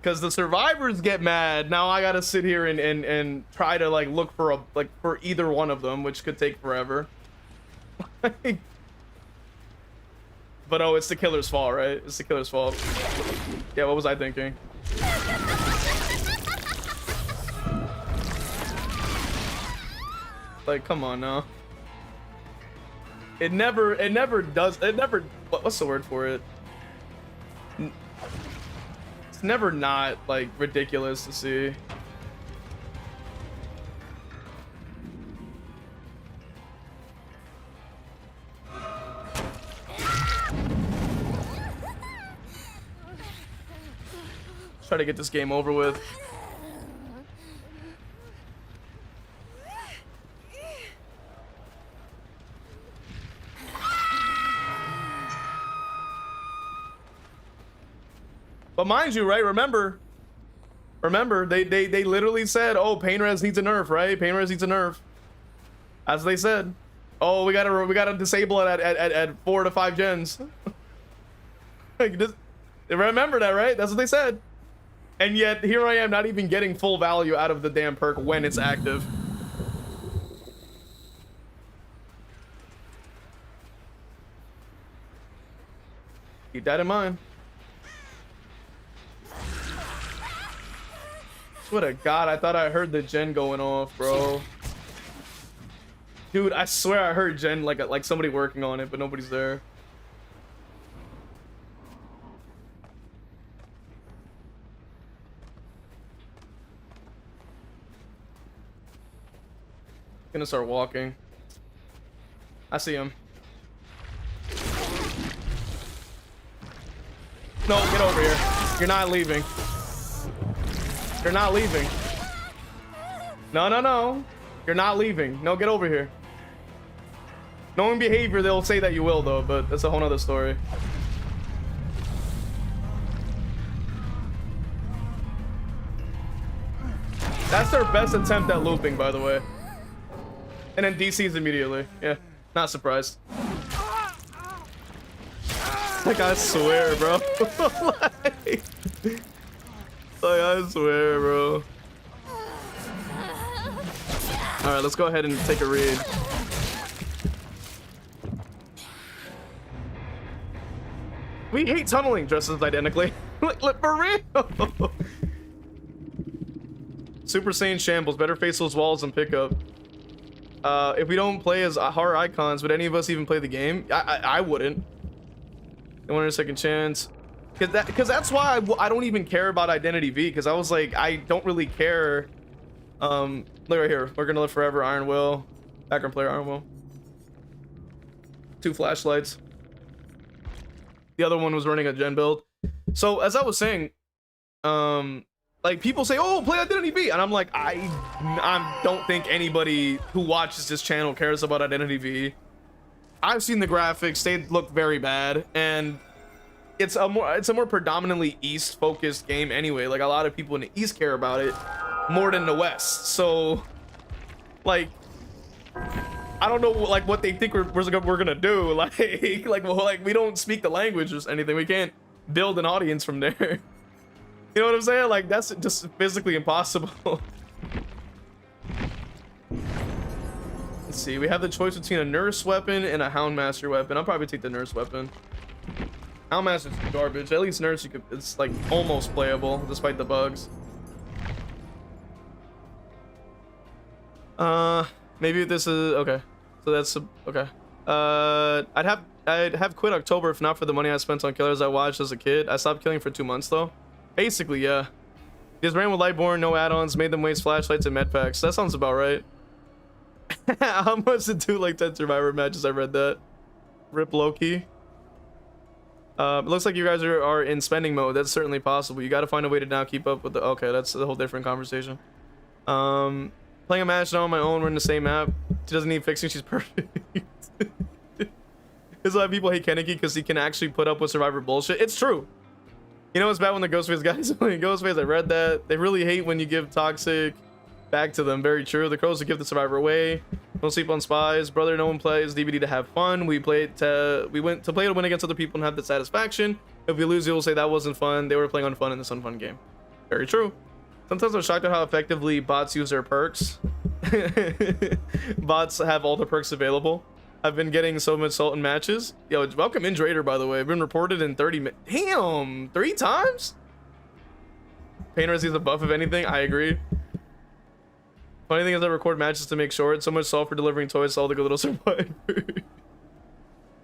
[SPEAKER 1] Because the survivors get mad. Now I gotta sit here and try to like look for for either one of them, which could take forever. But oh, it's the killer's fault, right? It's the killer's fault. Yeah, what was I thinking? Like, come on now. It never does. It never. What's the word for it? It's never not like ridiculous to see. Try to get this game over with. But mind you, right? Remember, they literally said, "Oh, pain res needs a nerf, right? Pain res needs a nerf." As they said. Oh, we gotta disable it at 4 to 5 gens. Like, remember that, right? That's what they said. And yet here I am, not even getting full value out of the damn perk when it's active. Keep that in mind. Swear to God, I thought I heard the gen going off, bro. Dude, I swear I heard gen like somebody working on it, but nobody's there. Gonna start walking. I see him. No, get over here. You're not leaving. You're not leaving. No, no, no. You're not leaving. No, get over here. Knowing behavior, they'll say that you will, though, but that's a whole nother story. That's their best attempt at looping, by the way. And then DC's immediately. Yeah, not surprised. Like, I swear, bro. like, I swear, bro. Alright, let's go ahead and take a read. We hate tunneling dresses identically. like, for real. Super Saiyan Shambles. Better face those walls and pick up. If we don't play as horror icons, would any of us even play the game? I wouldn't. I wanted a second chance. Because that's why I don't even care about Identity V. Because I was like, I don't really care. Look right here. We're gonna live forever. Iron Will. Background player Iron Will. 2 flashlights. The other one was running a gen build. So as I was saying, like people say, oh, play Identity V, and I'm like, I don't think anybody who watches this channel cares about Identity V. I've seen the graphics; they look very bad, and it's a more predominantly East focused game anyway. Like a lot of people in the East care about it more than the West. So, like, I don't know, like what they think we're gonna do. Like we don't speak the language or anything. We can't build an audience from there. You know what I'm saying? Like, that's just physically impossible. Let's see. We have the choice between a nurse weapon and a Houndmaster weapon. I'll probably take the nurse weapon. Houndmaster's garbage. At least nurse, it's like almost playable despite the bugs. Maybe this is okay. So that's okay. I'd have quit October if not for the money I spent on killers I watched as a kid. I stopped killing for 2 months though. Basically, yeah. Just ran with Lightborn, no add-ons, made them waste flashlights and med packs. That sounds about right. How much to do like 10 Survivor matches? I read that. Rip Loki. It looks like you guys are in spending mode. That's certainly possible. You got to find a way to now keep up with the. Okay, that's a whole different conversation. Playing a match now on my own. We're in the same map. She doesn't need fixing. She's perfect. There's a lot of people hate Kennedy because he can actually put up with Survivor bullshit. It's true. You know, it's bad when the Ghostface guys playing Ghostface. I read that. They really hate when you give toxic back to them. Very true. The crows will give the Survivor away. Don't sleep on spies. Brother, no one plays DVD to have fun. We went to play to win against other people and have the satisfaction. If we lose, you'll say that wasn't fun. They were playing on fun in this unfun game. Very true. Sometimes I'm shocked at how effectively bots use their perks. Bots have all the perks available. I've been getting so much salt in matches. Yo, welcome in Drader, by the way. I've been reported in 30 minutes. Damn, 3 times? Painter sees a buff if anything. I agree. Funny thing is I record matches to make short. So much salt for delivering toys to all the good little survivors.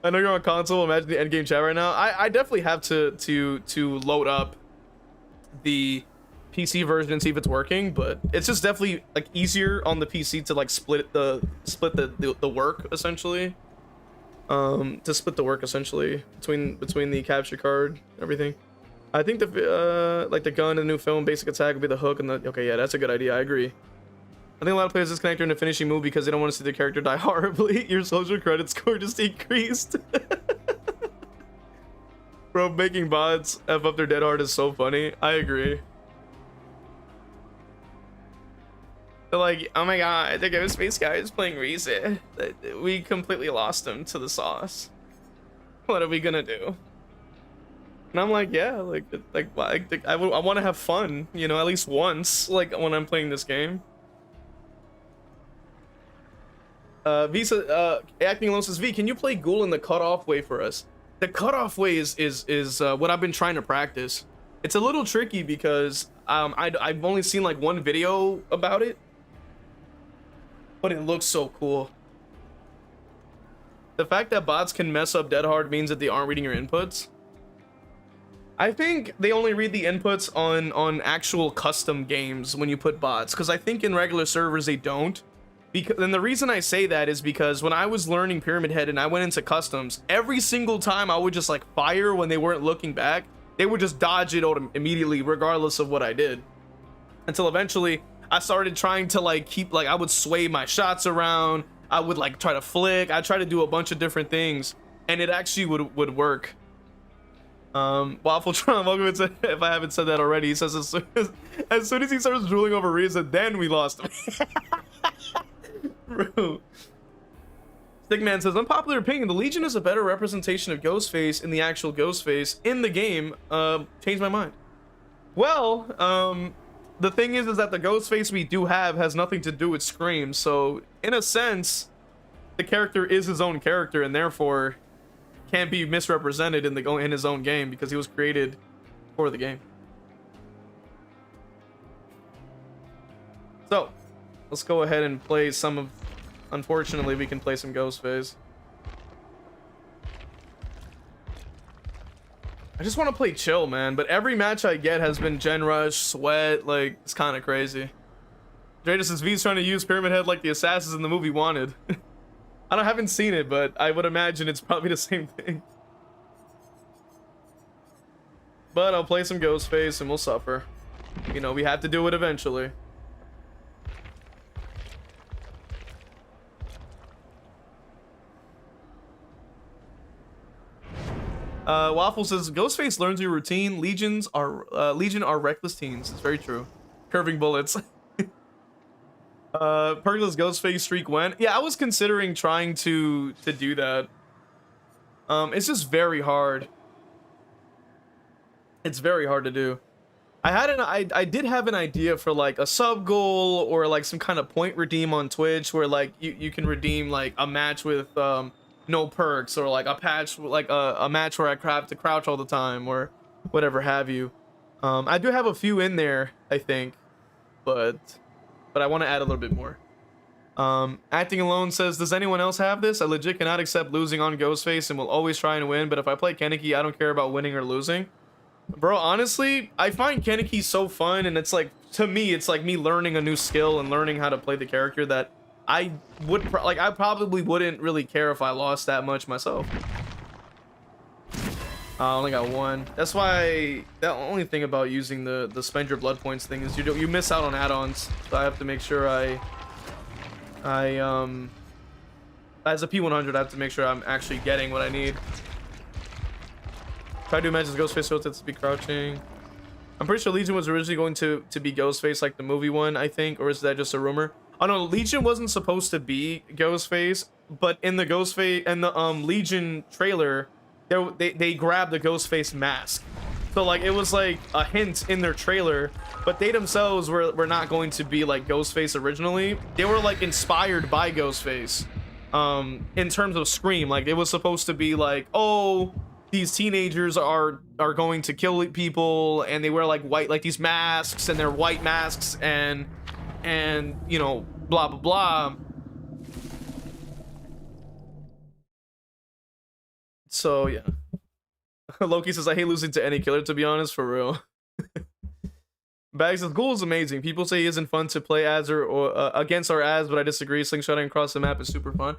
[SPEAKER 1] I know you're on console. Imagine the endgame chat right now. I definitely have to load up the PC version and see if it's working, but it's just definitely like easier on the PC to like split the work essentially. To split the work essentially between the capture card and everything. I think the like the gun in the new film basic attack would be the hook and the okay, yeah, that's a good idea. I agree. I think a lot of players disconnect during the finishing move because they don't want to see their character die horribly. Your social credit score just decreased. Bro, making bots F up their dead hard is so funny. I agree. They're like, oh my god, the Ghostface guy is playing Reset. We completely lost him to the sauce. What are we gonna do? And I'm like, yeah, I want to have fun, you know, at least once, like when I'm playing this game. Visa, acting alone says, V, can you play Ghoul in the cutoff way for us? The cutoff way is what I've been trying to practice. It's a little tricky because I've only seen like one video about it, but it looks so cool. The fact that bots can mess up dead hard means that they aren't reading your inputs. I think they only read the inputs on actual custom games when you put bots, because I think in regular servers they don't. And the reason I say that is because when I was learning Pyramid Head and I went into customs, every single time I would just like fire when they weren't looking back, they would just dodge it immediately, regardless of what I did. Until eventually, I started trying to like keep like I would sway my shots around. I would like try to flick. I try to do a bunch of different things, and it actually would work. Waffletron, welcome to, if I haven't said that already, he says as soon as he starts drooling over Riza, then we lost him. Bro. Stickman says, unpopular opinion, the Legion is a better representation of Ghostface in the actual Ghostface in the game. Changed my mind. Well, the thing is that the Ghostface we do have has nothing to do with Scream, so in a sense, the character is his own character, and therefore can't be misrepresented in his own game because he was created for the game. So let's go ahead and play some of. Unfortunately, we can play some Ghostface. I just want to play chill, man. But every match I get has been Gen Rush, Sweat. Like, it's kind of crazy. Jada says V's trying to use Pyramid Head like the assassins in the movie Wanted. I haven't seen it, but I would imagine it's probably the same thing. But I'll play some Ghostface and we'll suffer. You know, we have to do it eventually. Waffle says Ghostface learns your routine. Legion are reckless teens. It's very true. Curving bullets. Pergla's Ghostface streak went. Yeah, I was considering trying to do that. It's just very hard. It's very hard to do. I did have an idea for like a sub goal or like some kind of point redeem on Twitch where like you can redeem like a match with no perks, or like a patch like a match where I have to crouch all the time or whatever have you. I do have a few in there, I think, but I want to add a little bit more. Acting Alone says, does anyone else have this? I legit cannot accept losing on Ghostface and will always try and win, but if I play Kaneki, I don't care about winning or losing. Bro, honestly, I find Kaneki so fun, and it's like, to me, it's like me learning a new skill and learning how to play the character that I would I probably wouldn't really care if I lost that much myself. I only got one. That's why the only thing about using the spend your blood points thing is you miss out on add-ons. So I have to make sure I as a P100 I have to make sure I'm actually getting what I need. Try to do matches Ghostface so to be crouching. I'm pretty sure Legion was originally going to be Ghostface like the movie one, I think, or is that just a rumor? Oh no, Legion wasn't supposed to be Ghostface, but in the Ghostface and the Legion trailer, they grabbed the Ghostface mask. So like it was like a hint in their trailer, but they themselves were not going to be like Ghostface originally. They were like inspired by Ghostface in terms of Scream. Like it was supposed to be like, oh, these teenagers are going to kill people, and they wear like white, like these masks, and they're white masks, and you know, blah blah blah. So yeah. Loki says, I hate losing to any killer, to be honest, for real. Bags says, Ghoul is amazing. People say he isn't fun to play as or against our as, but I disagree. Slingshotting across the map is super fun.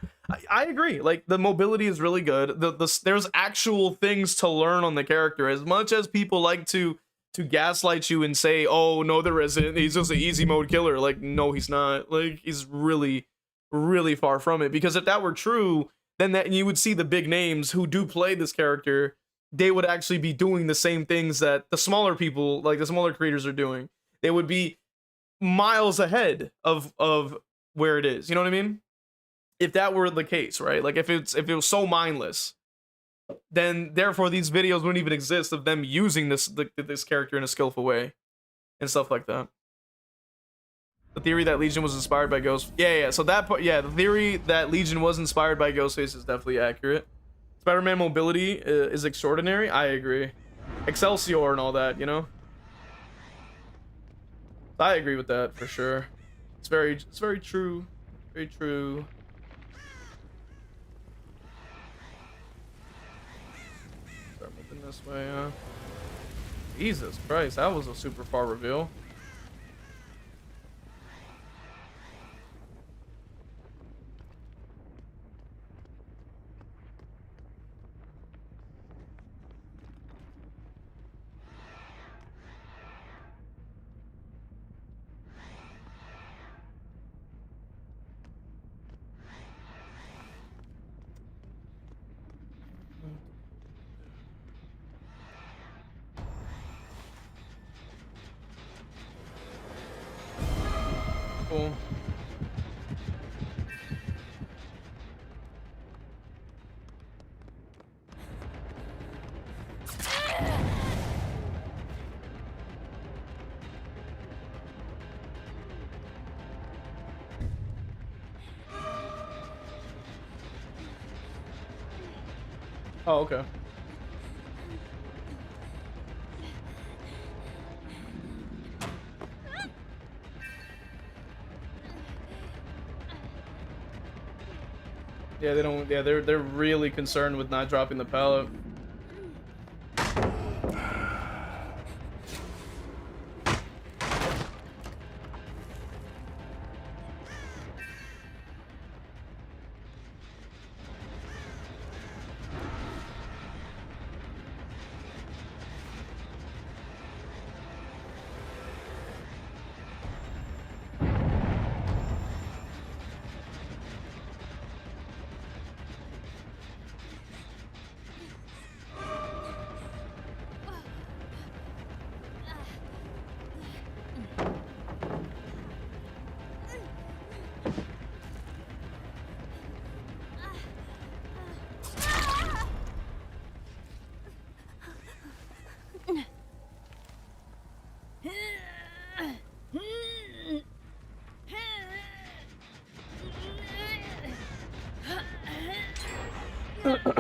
[SPEAKER 1] I agree. Like, the mobility is really good. There's actual things to learn on the character. As much as people like to gaslight you and say, oh, no, there isn't. He's just an easy mode killer. Like, no, he's not. Like, he's really, really far from it. Because if that were true, then you would see the big names who do play this character. They would actually be doing the same things that the smaller people, like the smaller creators, are doing. They would be miles ahead of where it is. You know what I mean? If that were the case, right? Like if it was so mindless, then therefore these videos wouldn't even exist of them using this character in a skillful way and stuff like that. The theory that Legion was inspired by Ghost, yeah. So that part, yeah, the theory that Legion was inspired by Ghostface is definitely accurate. Spider-Man mobility is extraordinary. I agree. Excelsior and all that, you know. I agree with that for sure. It's very true. Very true. Start moving this way, huh? Jesus Christ, that was a super far reveal. cool. Oh, okay. Yeah, they don't. Yeah, they're really concerned with not dropping the pallet.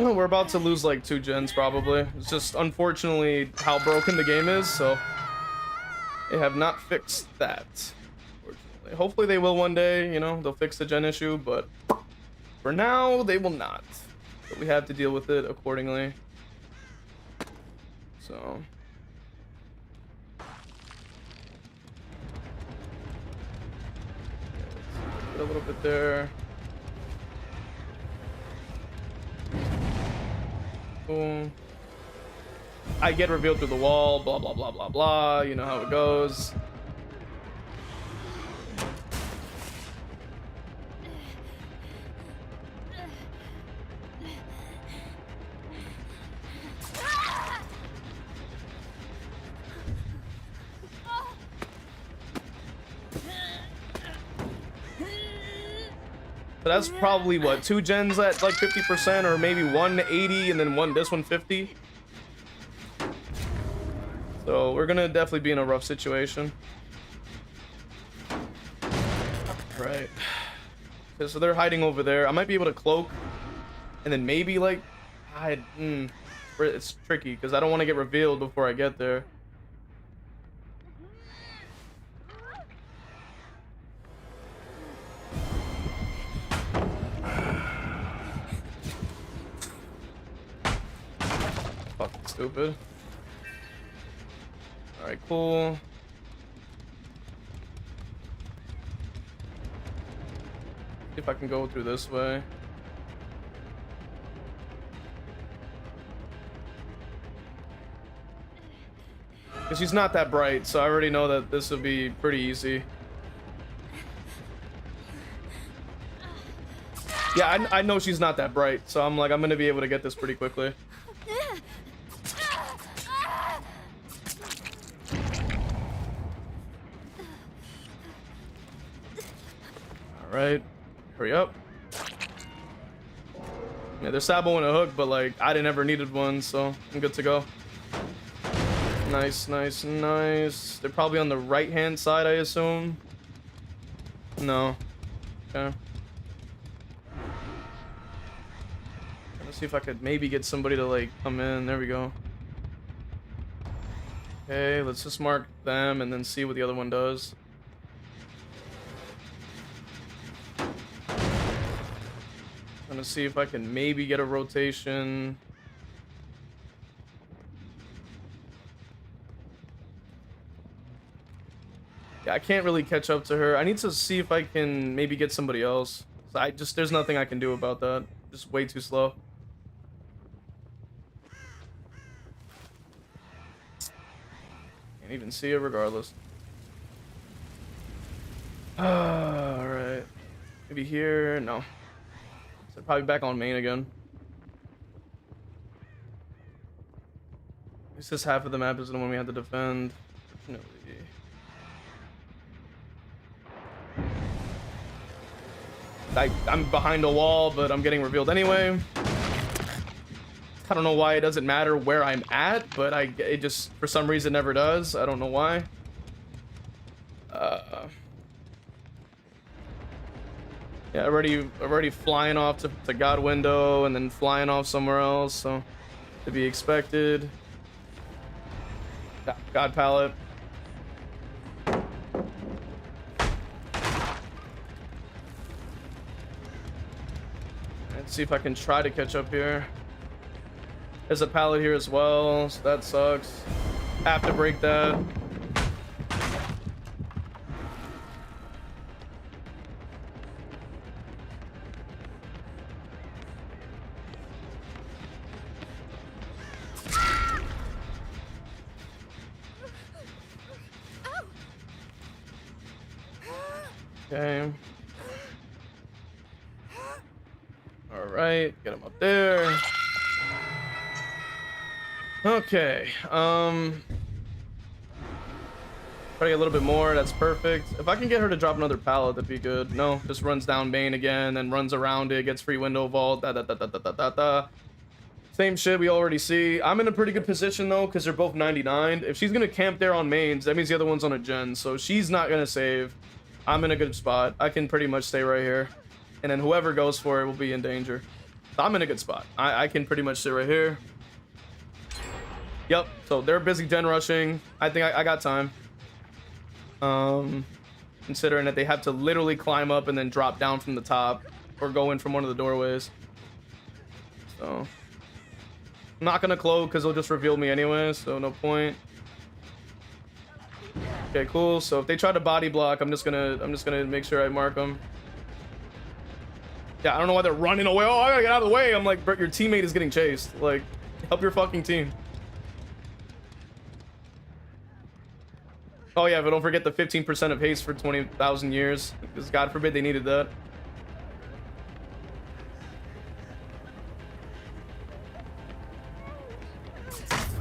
[SPEAKER 1] We're about to lose like 2 gens probably. It's just unfortunately how broken the game is, so they have not fixed that. Unfortunately. Hopefully they will one day, you know, they'll fix the gen issue, but for now they will not. But we have to deal with it accordingly. So put a little bit there. Boom. I get revealed through the wall, blah blah blah blah blah, you know how it goes. So that's probably what, 2 gens at like 50%, or maybe 180 and then this one 50. So we're gonna definitely be in a rough situation. Right. Okay, so they're hiding over there. I might be able to cloak and then maybe like hide. It's tricky because I don't want to get revealed before I get there. Fucking stupid. All right, cool. See if I can go through this way. Because she's not that bright, so I already know that this will be pretty easy. Yeah, I know she's not that bright, so I'm gonna be able to get this pretty quickly. All right, hurry up. Yeah, they're saboing a hook, but like I didn't ever needed one, so I'm good to go. Nice, nice, nice. They're probably on the right-hand side, I assume. No. Okay. Let's see if I could maybe get somebody to like come in. There we go. Okay, let's just mark them and then see what the other one does. I'm gonna see if I can maybe get a rotation. Yeah, I can't really catch up to her. I need to see if I can maybe get somebody else. There's nothing I can do about that. Just way too slow. Can't even see it regardless. All right. Maybe here. No. So probably back on main again. At least this half of the map is the one we had to defend. Fortunately. I'm behind a wall, but I'm getting revealed anyway. I don't know why it doesn't matter where I'm at, but it just for some reason never does. I don't know why. Yeah, already flying off to God window and then flying off somewhere else, so to be expected. God pallet. Let's see if I can try to catch up here. There's a pallet here as well, so that sucks. Have to break that. Okay. All right, get him up there. Okay. Try to get a little bit more. That's perfect. If I can get her to drop another pallet, that'd be good. No, just runs down main again, then runs around it, gets free window vault. Same shit we already see. I'm in a pretty good position though, because they're both 99. If she's gonna camp there on mains, that means the other one's on a gen, so she's not gonna save. I'm in a good spot. I can pretty much stay right here, and then whoever goes for it will be in danger. So I'm in a good spot. I can pretty much sit right here. Yep. So they're busy gen rushing. I think I got time. Considering that they have to literally climb up and then drop down from the top, or go in from one of the doorways. So I'm not gonna close because they'll just reveal me anyway. So no point. Okay, cool. So if they try to body block, I'm just gonna make sure I mark them. Yeah, I don't know why they're running away. Oh, I gotta get out of the way. I'm like, bro, your teammate is getting chased. Like, help your fucking team. Oh yeah, but don't forget the 15% of haste for 20,000 years, because God forbid they needed that.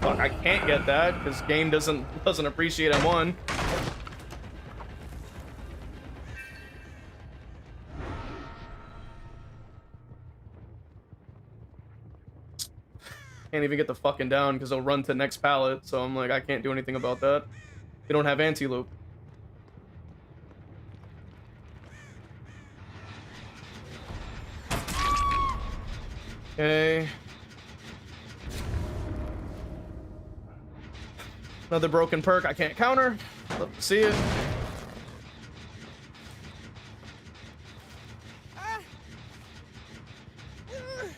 [SPEAKER 1] Fuck, I can't get that because game doesn't appreciate M1. Can't even get the fucking down because they'll run to next pallet. So I'm like, I can't do anything about that. We don't have anti-loop. Okay. Another broken perk I can't counter. Love to see it.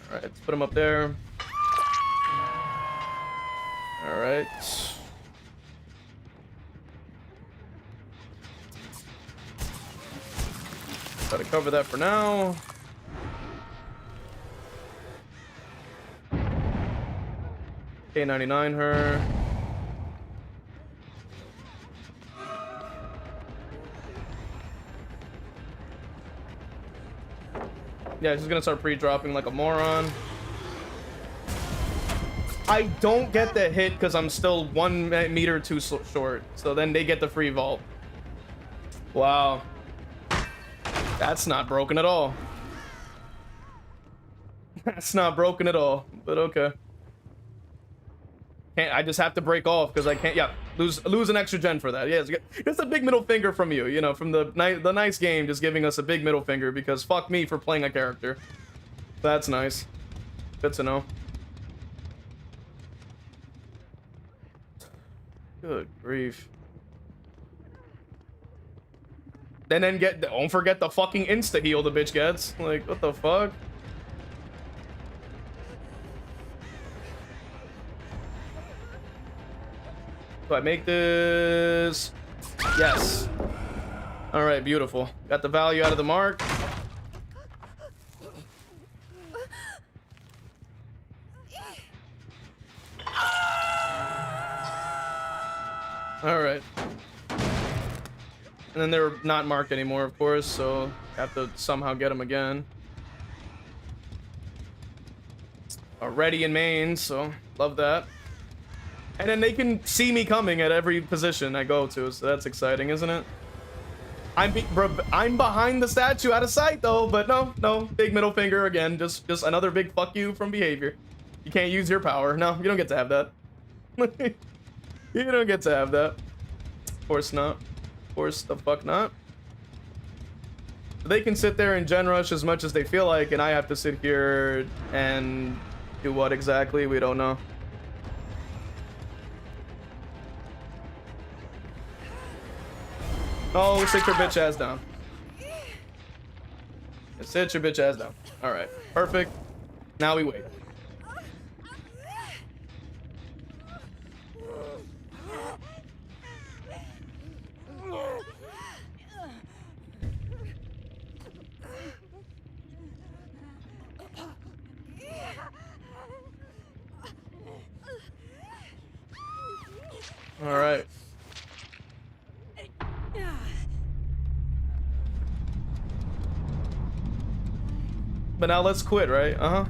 [SPEAKER 1] Alright, let's put him up there. Alright. Gotta cover that for now. K99 her. Yeah, she's gonna start pre-dropping like a moron. I don't get the hit because I'm still 1 meter too short. So then they get the free vault. Wow. That's not broken at all. That's not broken at all, but okay. I just have to break off because I can't. Yeah, lose an extra gen for that. Yeah, it's a big middle finger from you. You know, from the nice game, just giving us a big middle finger because fuck me for playing a character. That's nice. Good to know. Good grief. And then don't forget the fucking insta heal the bitch gets. Like, what the fuck? Do I make this? Yes. All right, beautiful. Got the value out of the mark. All right. And then they're not marked anymore, of course, so I have to somehow get them again. Already in main, so love that. And then they can see me coming at every position I go to, so that's exciting, isn't it? I'm behind the statue out of sight though, but no, big middle finger again. Just another big fuck you from behavior. You can't use your power. No, you don't get to have that. You don't get to have that. Of course not. Of course the fuck not. They can sit there and gen rush as much as they feel like, and I have to sit here and do what exactly? We don't know. Oh, sit your bitch ass down. Sit your bitch ass down. All right, perfect. Now we wait. All right. But now let's quit, right? Uh-huh.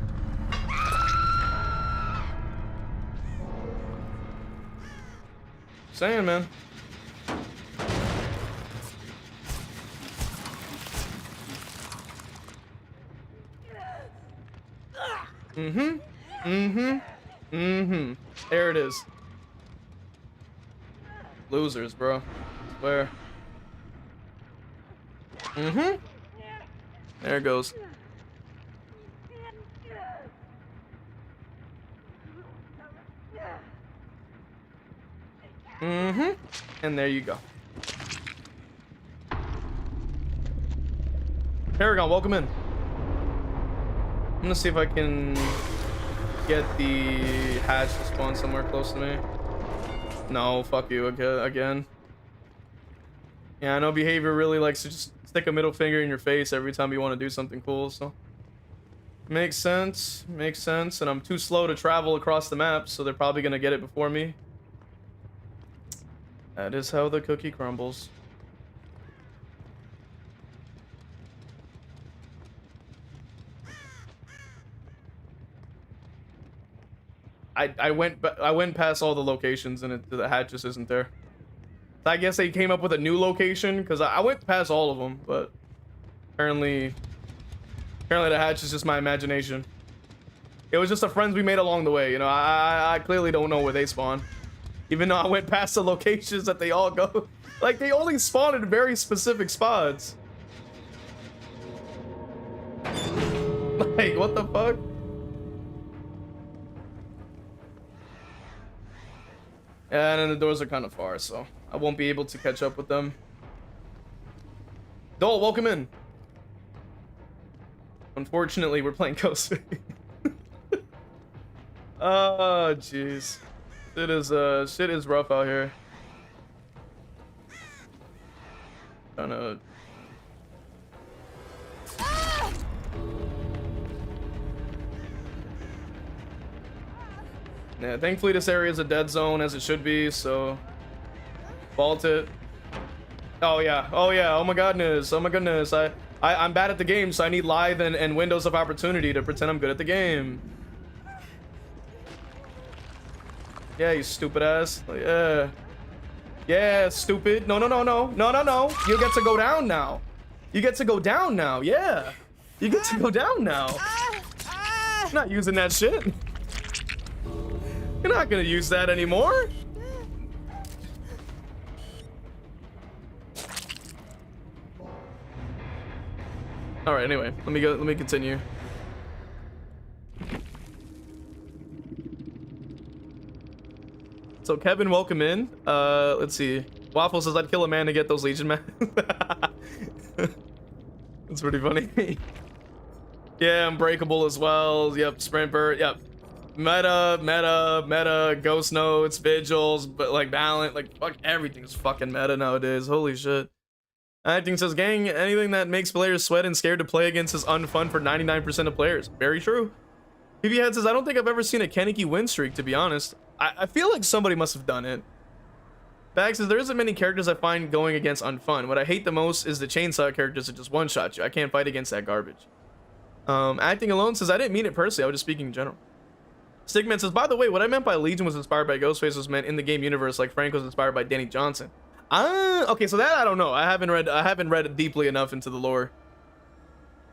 [SPEAKER 1] Saying, man. There it is. Losers, bro. Where? There it goes. And there you go. Paragon, welcome in. I'm gonna see if I can get the hatch to spawn somewhere close to me. No, fuck you again. Yeah, I know behavior really likes to just stick a middle finger in your face every time you want to do something cool, so makes sense, and I'm too slow to travel across the map, so they're probably gonna get it before me. That is how the cookie crumbles. I went past all the locations and the hatch just isn't there. I guess they came up with a new location because I went past all of them, but apparently the hatch is just my imagination. It was just the friends we made along the way, you know. I clearly don't know where they spawn, even though I went past the locations that they all go. Like, they only spawn in very specific spots. Like, what the fuck? And then the doors are kind of far, so I won't be able to catch up with them. Dole, welcome in. Unfortunately, we're playing Ghostface. Oh, jeez. Shit is rough out here. Trying to... Yeah, thankfully this area is a dead zone, as it should be, so... Vault it. Oh yeah, oh my goodness, I'm bad at the game, so I need live and windows of opportunity to pretend I'm good at the game. Yeah, you stupid ass. Yeah. Yeah, stupid. No. You get to go down now. You get to go down now, yeah. You get to go down now. You're not using that shit. You're not gonna use that anymore. All right, anyway, let me continue. So Kevin, welcome in. Let's see. Waffle says I'd kill a man to get those Legion men. That's pretty funny. Yeah, Unbreakable as well. Yep, Sprint. Yep. Meta, Ghost Notes, Vigils, but like Balance, like fuck, everything's fucking meta nowadays. Holy shit. Acting says, gang, anything that makes players sweat and scared to play against is unfun for 99% of players. Very true. PV says, I don't think I've ever seen a Kaneki win streak, to be honest. I feel like somebody must have done it. Bag says, there isn't many characters I find going against unfun. What I hate the most is the chainsaw characters that just one-shot you. I can't fight against that garbage. Acting Alone says, I didn't mean it personally, I was just speaking in general. Stigman says, by the way, what I meant by Legion was inspired by Ghostface was meant in the game universe, like Frank was inspired by Danny Johnson. Okay, so that I don't know. I haven't read deeply enough into the lore.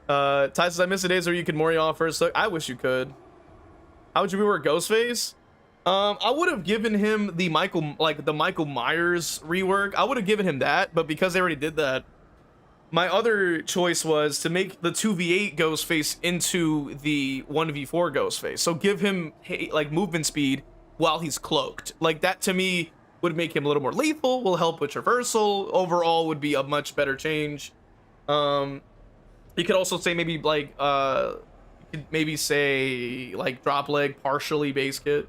[SPEAKER 1] Ty says, I miss the days where you could Mori off first look. I wish you could. How would you rework Ghostface? I would have given him the Michael Myers rework. I would have given him that, but because they already did that, my other choice was to make the 2v8 Ghostface into the 1v4 Ghostface. So give him like movement speed while he's cloaked. Like that to me would make him a little more lethal, will help with traversal. Overall would be a much better change. You could also say maybe like say like drop leg partially base kit.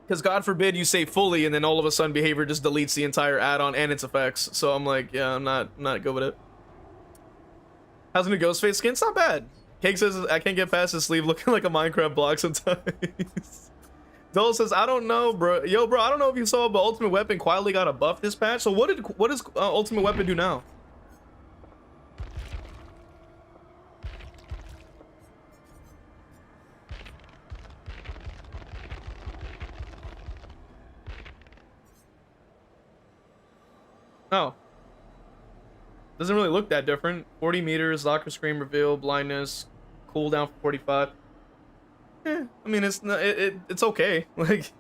[SPEAKER 1] Because God forbid you say fully and then all of a sudden behavior just deletes the entire add-on and its effects. So I'm like, yeah, I'm not good with it. How's the new Ghostface skin? It's not bad. Cake says I can't get past his sleeve looking like a Minecraft block sometimes. Dole says I don't know, bro. Yo, bro, I don't know if you saw, but Ultimate Weapon quietly got a buff this patch. So what does Ultimate Weapon do now? Oh. Doesn't really look that different. 40 meters, locker screen reveal, blindness, cooldown for 45. I mean, it's okay. Like,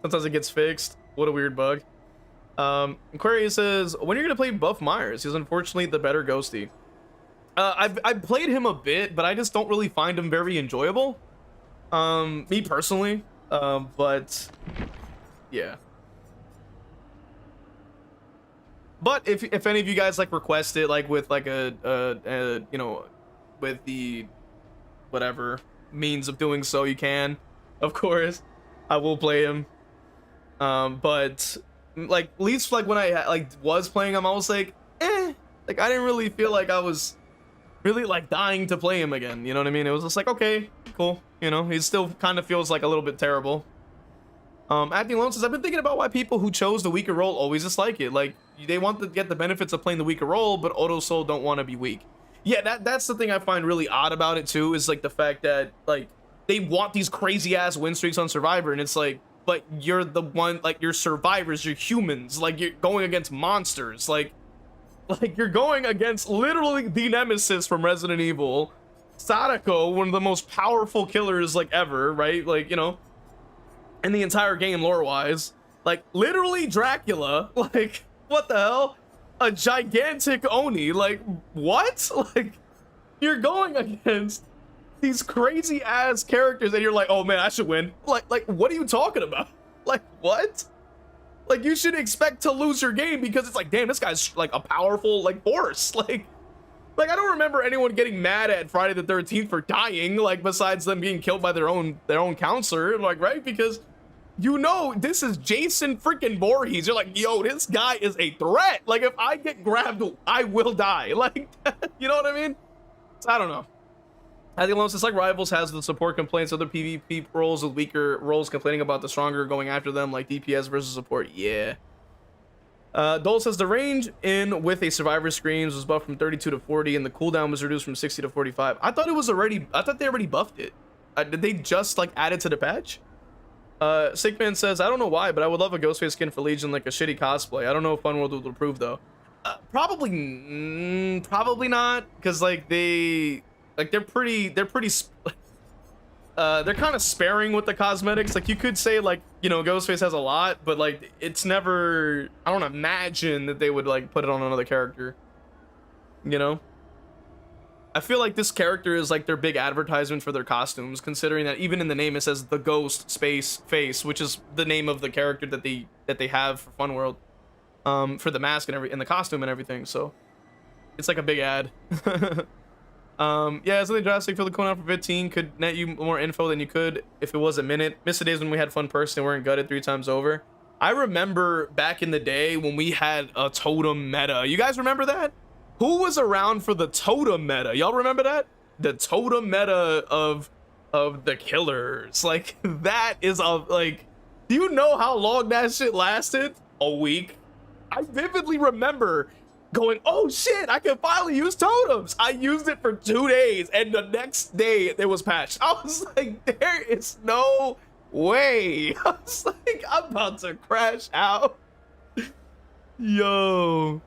[SPEAKER 1] sometimes it gets fixed. What a weird bug. Aquarius says, when are you gonna play Buff Myers? He's unfortunately the better ghosty. I've played him a bit, but I just don't really find him very enjoyable. Me personally. But yeah. But if any of you guys like request it, like with like a you know, with the whatever means of doing so, you can, of course, I will play him. But like at least like when I like was playing him, I was like, like I didn't really feel like I was really like dying to play him again. You know what I mean? It was just like, okay, cool. You know, he still kind of feels like a little bit terrible. Acting Alone says, I've been thinking about why people who chose the weaker role always dislike it. Like, they want to get the benefits of playing the weaker role, but Auto Soul don't want to be weak. Yeah, that's the thing I find really odd about it too, is like the fact that like they want these crazy ass win streaks on Survivor, and it's like, but you're the one, like you're survivors, you're humans, like you're going against monsters, like you're going against literally the nemesis from Resident Evil, Sadako, one of the most powerful killers like ever, right? Like, you know, in the entire game lore wise, like literally Dracula, like what the hell, a gigantic Oni, like what? Like you're going against these crazy ass characters and you're like, oh man, I should win. Like what are you talking about? Like what? Like you should expect to lose your game because it's like, damn, this guy's like a powerful like force. Like I don't remember anyone getting mad at Friday the 13th for dying, like besides them being killed by their own counselor, like, right? Because you know this is Jason freaking Voorhees. You're like, yo, this guy is a threat. Like if I get grabbed, I will die. Like, you know what I mean? So, I don't know. I think it's like Rivals has the support complaints, other PvP roles with weaker roles complaining about the stronger going after them, like DPS versus support. Yeah. Dole says the range in with a survivor screams was buffed from 32 to 40 and the cooldown was reduced from 60 to 45. I thought they already buffed it. Did they just like add it to the patch? Sickman says, I don't know why, but I would love a Ghostface skin for Legion, like a shitty cosplay. I don't know if Fun World will approve though. Probably not, because like they're kind of sparing with the cosmetics. Like you could say like, you know, Ghostface has a lot, but like it's never, I don't imagine that they would like put it on another character, you know? I feel like this character is like their big advertisement for their costumes, considering that even in the name it says the Ghost Space Face, which is the name of the character that they have for Fun World, for the mask and the costume and everything. So it's like a big ad. Yeah, something drastic for the cooldown for 15 could net you more info than you could if it was a minute. Miss the days when we had fun person and weren't gutted 3 times over. I remember back in the day when we had a totem meta. You guys remember that? Who was around for the totem meta? Y'all remember that? The totem meta of the killers. Like that is like, do you know how long that shit lasted? A week. I vividly remember going, oh shit, I can finally use totems. I used it for 2 days and the next day it was patched. I was like, there is no way. I was like, I'm about to crash out. Yo.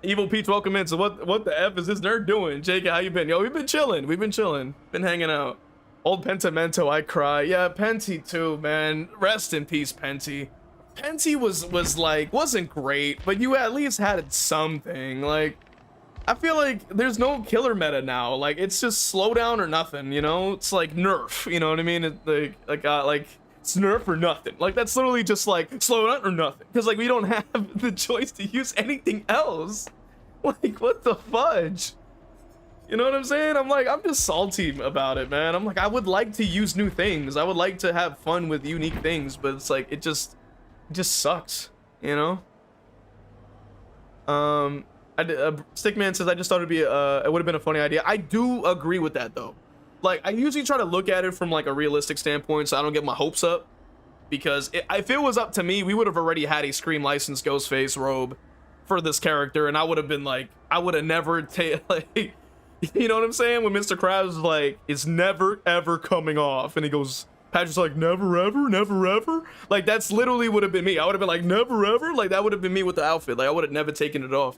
[SPEAKER 1] Evil Peach, welcome in. So what the F is this nerd doing? Jake, how you been? Yo, we've been chilling. Been hanging out. Old Pentimento, I cry. Yeah, Penti too, man. Rest in peace, Penti. Penti was like, wasn't great, but you at least had something. Like, I feel like there's no killer meta now. Like, it's just slow down or nothing, you know? It's like nerf, you know what I mean? It's like it's nerf or nothing. Like, that's literally just like slow down or nothing. Because like we don't have the choice to use anything else. Like, what the fudge? You know what I'm saying? I'm like, I'm just salty about it, man. I'm like, I would like to use new things. I would like to have fun with unique things, but it's like, it just sucks, you know? Stickman says, I just thought it'd be it would have been a funny idea. I do agree with that though. Like, I usually try to look at it from like a realistic standpoint so I don't get my hopes up, because if it was up to me, we would have already had a Scream licensed Ghostface robe for this character, and I would have been like, I would have never like, you know what I'm saying? When Mr. Krabs was like, it's never ever coming off, and he goes, Patrick's like, never ever, never ever. Like, that's literally would have been me. I would have been like, never ever. Like, that would have been me with the outfit. Like, I would have never taken it off.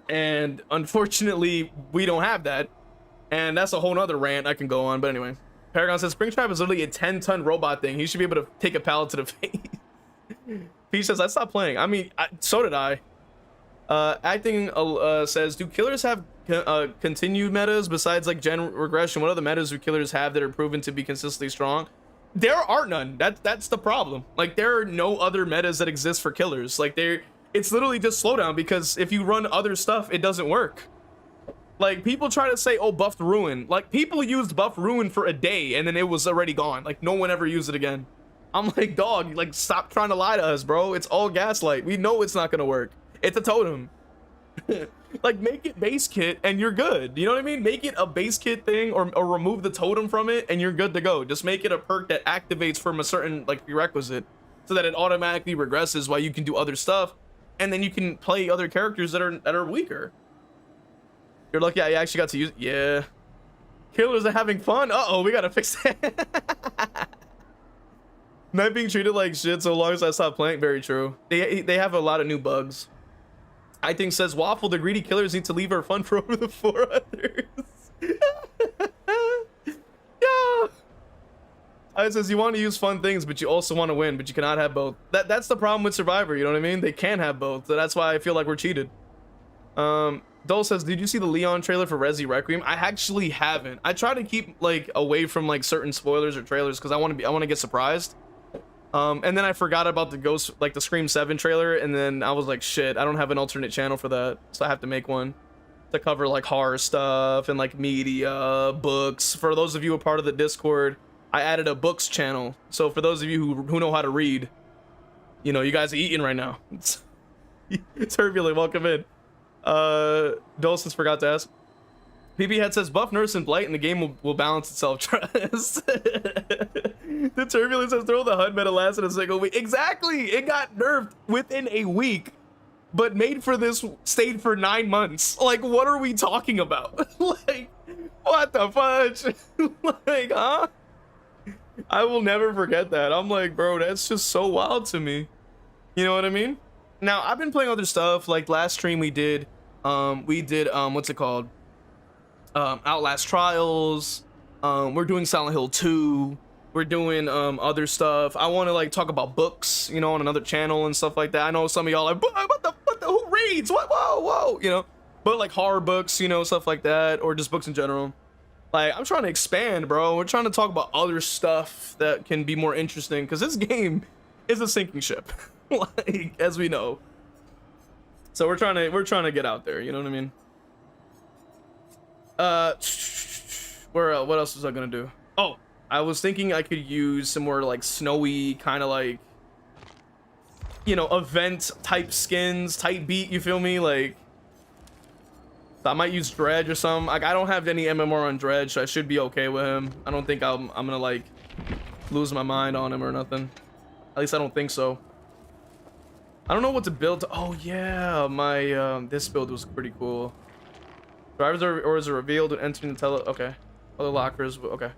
[SPEAKER 1] And unfortunately, we don't have that. And that's a whole nother rant I can go on. But anyway, Paragon says, Springtrap is literally a 10-ton robot thing. He should be able to take a pallet to the face. Peach says, I stopped playing. I mean, so did I. Acting says, do killers have continued metas besides like gen regression? What other metas do killers have that are proven to be consistently strong? There are none. That's the problem. Like, there are no other metas that exist for killers. Like, it's literally just slowdown, because if you run other stuff, it doesn't work. Like, people try to say, oh, buffed ruin. Like, people used buffed ruin for a day and then it was already gone. Like, no one ever used it again. I'm like, dog, like, stop trying to lie to us, bro. It's all gaslight. We know it's not gonna work. It's a totem. Like, make it base kit and you're good. You know what I mean? Make it a base kit thing, or remove the totem from it and you're good to go. Just make it a perk that activates from a certain like prerequisite, so that it automatically regresses while you can do other stuff, and then you can play other characters that are weaker. You're lucky I actually got to use it. Yeah. Killers are having fun. Uh-oh, we gotta fix that. Not being treated like shit so long as I stop playing. Very true. They have a lot of new bugs. I think says, Waffle, the greedy killers need to leave our fun for over the 4 others. Yeah. It says, you want to use fun things, but you also want to win, but you cannot have both. That's the problem with Survivor, you know what I mean? They can't have both. So that's why I feel like we're cheated. Dole says, did you see the Leon trailer for Resi Requiem? I actually haven't. I try to keep like away from like certain spoilers or trailers because I want to get surprised. And then I forgot about the Scream 7 trailer, and then I was like, shit, I don't have an alternate channel for that, so I have to make one to cover like horror stuff and like media, books. For those of you who are part of the Discord, I added a books channel. So for those of you who know how to read, you know, you guys are eating right now. It's turbulent. Welcome in. Dulcis forgot to ask. PB Head says, buff Nurse and Blight and the game will balance itself. Trust. The Turbulence says, throw the HUD meta lasted a single week. Exactly! It got nerfed within a week, but made for this stayed for 9 months. Like, what are we talking about? Like, what the fudge? Like, huh? I will never forget that. I'm like, bro, that's just so wild to me. You know what I mean? Now, I've been playing other stuff. Like, last stream we did, what's it called? Outlast Trials. We're doing Silent Hill 2. We're doing other stuff. I want to like talk about books, you know, on another channel and stuff like that. I know some of y'all are like, what the who reads? What? Whoa, you know. But like horror books, you know, stuff like that, or just books in general. Like, I'm trying to expand, bro. We're trying to talk about other stuff that can be more interesting, because this game is a sinking ship, like, as we know. So we're trying to get out there. You know what I mean? What else was I gonna do? Oh, I was thinking I could use some more like snowy kind of like, you know, event type skins, type beat, you feel me? Like, I might use Dredge or something. Like, I don't have any MMR on Dredge, so I should be okay with him. I don't think I'm gonna like lose my mind on him or nothing. At least I don't think so. I don't know what to build. Oh yeah, my this build was pretty cool. Drivers or is it revealed when entering the okay. Other lockers, okay.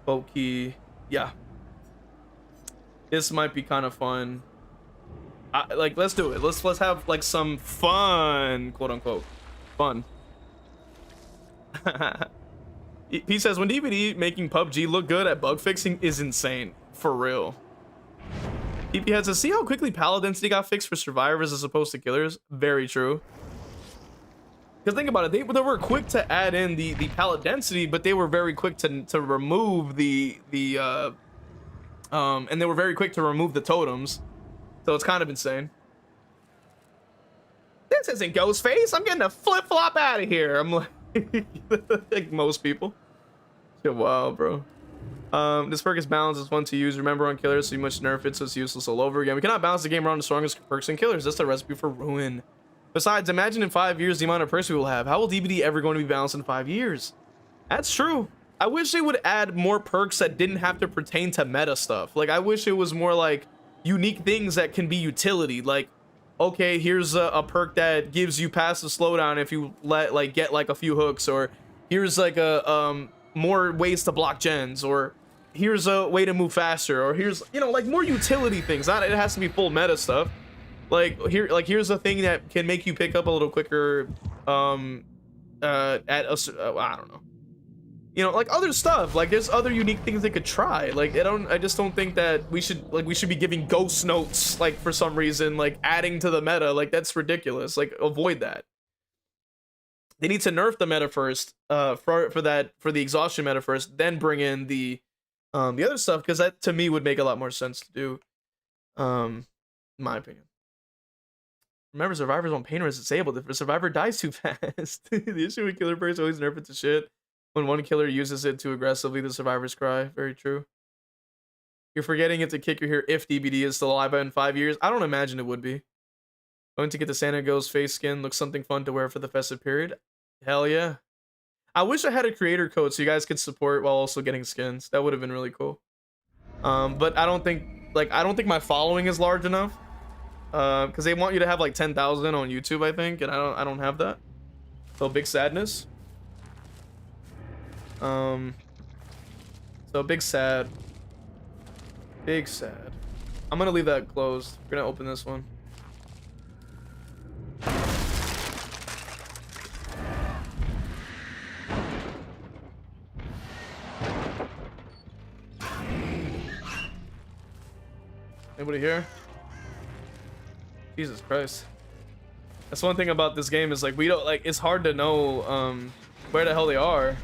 [SPEAKER 1] Boat key, yeah. This might be kind of fun. Like, let's do it. Let's have like some fun, quote unquote, fun. He says when DVD making PUBG look good at bug fixing is insane, for real. PP has to see how quickly pallet density got fixed for survivors as opposed to killers. Very true. Because think about it, they were quick to add in the pallet density, but they were very quick to remove and they were very quick to remove the totems. So it's kind of insane. This isn't Ghostface. I'm getting a flip-flop out of here. I'm like, like most people. Shit, wow, bro. This perk is balanced. It's fun to use. Remember on killers, so you must nerf it so it's useless all over again. We cannot balance the game around the strongest perks and killers. That's the recipe for ruin. Besides, imagine in 5 years the amount of perks we will have. How will DBD ever going to be balanced in 5 years? That's true. I wish they would add more perks that didn't have to pertain to meta stuff. Like, I wish it was more like unique things that can be utility. Like, okay, here's a perk that gives you passive slowdown if you get like a few hooks, or here's like a more ways to block gens, or here's a way to move faster, or here's, you know, like more utility things. Not it has to be full meta stuff. Here's a thing that can make you pick up a little quicker I don't know. You know, like other stuff. Like there's other unique things they could try. Like I just don't think that we should be giving ghost notes like for some reason, like adding to the meta. Like that's ridiculous. Like avoid that. They need to nerf the meta first, for the exhaustion meta first, then bring in the other stuff, because that to me would make a lot more sense to do. In my opinion. Remember, survivors on pain is disabled if a survivor dies too fast. The issue with killer perks always nerf it to shit. When one killer uses it too aggressively, the survivors cry. Very true. You're forgetting it's a kicker here if DBD is still alive in 5 years. I don't imagine it would be. Going to get the Santa Ghostface skin looks something fun to wear for the festive period. Hell yeah. I wish I had a creator code so you guys could support while also getting skins. That would have been really cool. But I don't think my following is large enough. Because they want you to have like 10,000 on YouTube, I think, and I don't have that. So big sadness. So big sad. Big sad. I'm gonna leave that closed. We're gonna open this one. Anybody here? Jesus Christ. That's one thing about this game is like we don't like it's hard to know where the hell they are.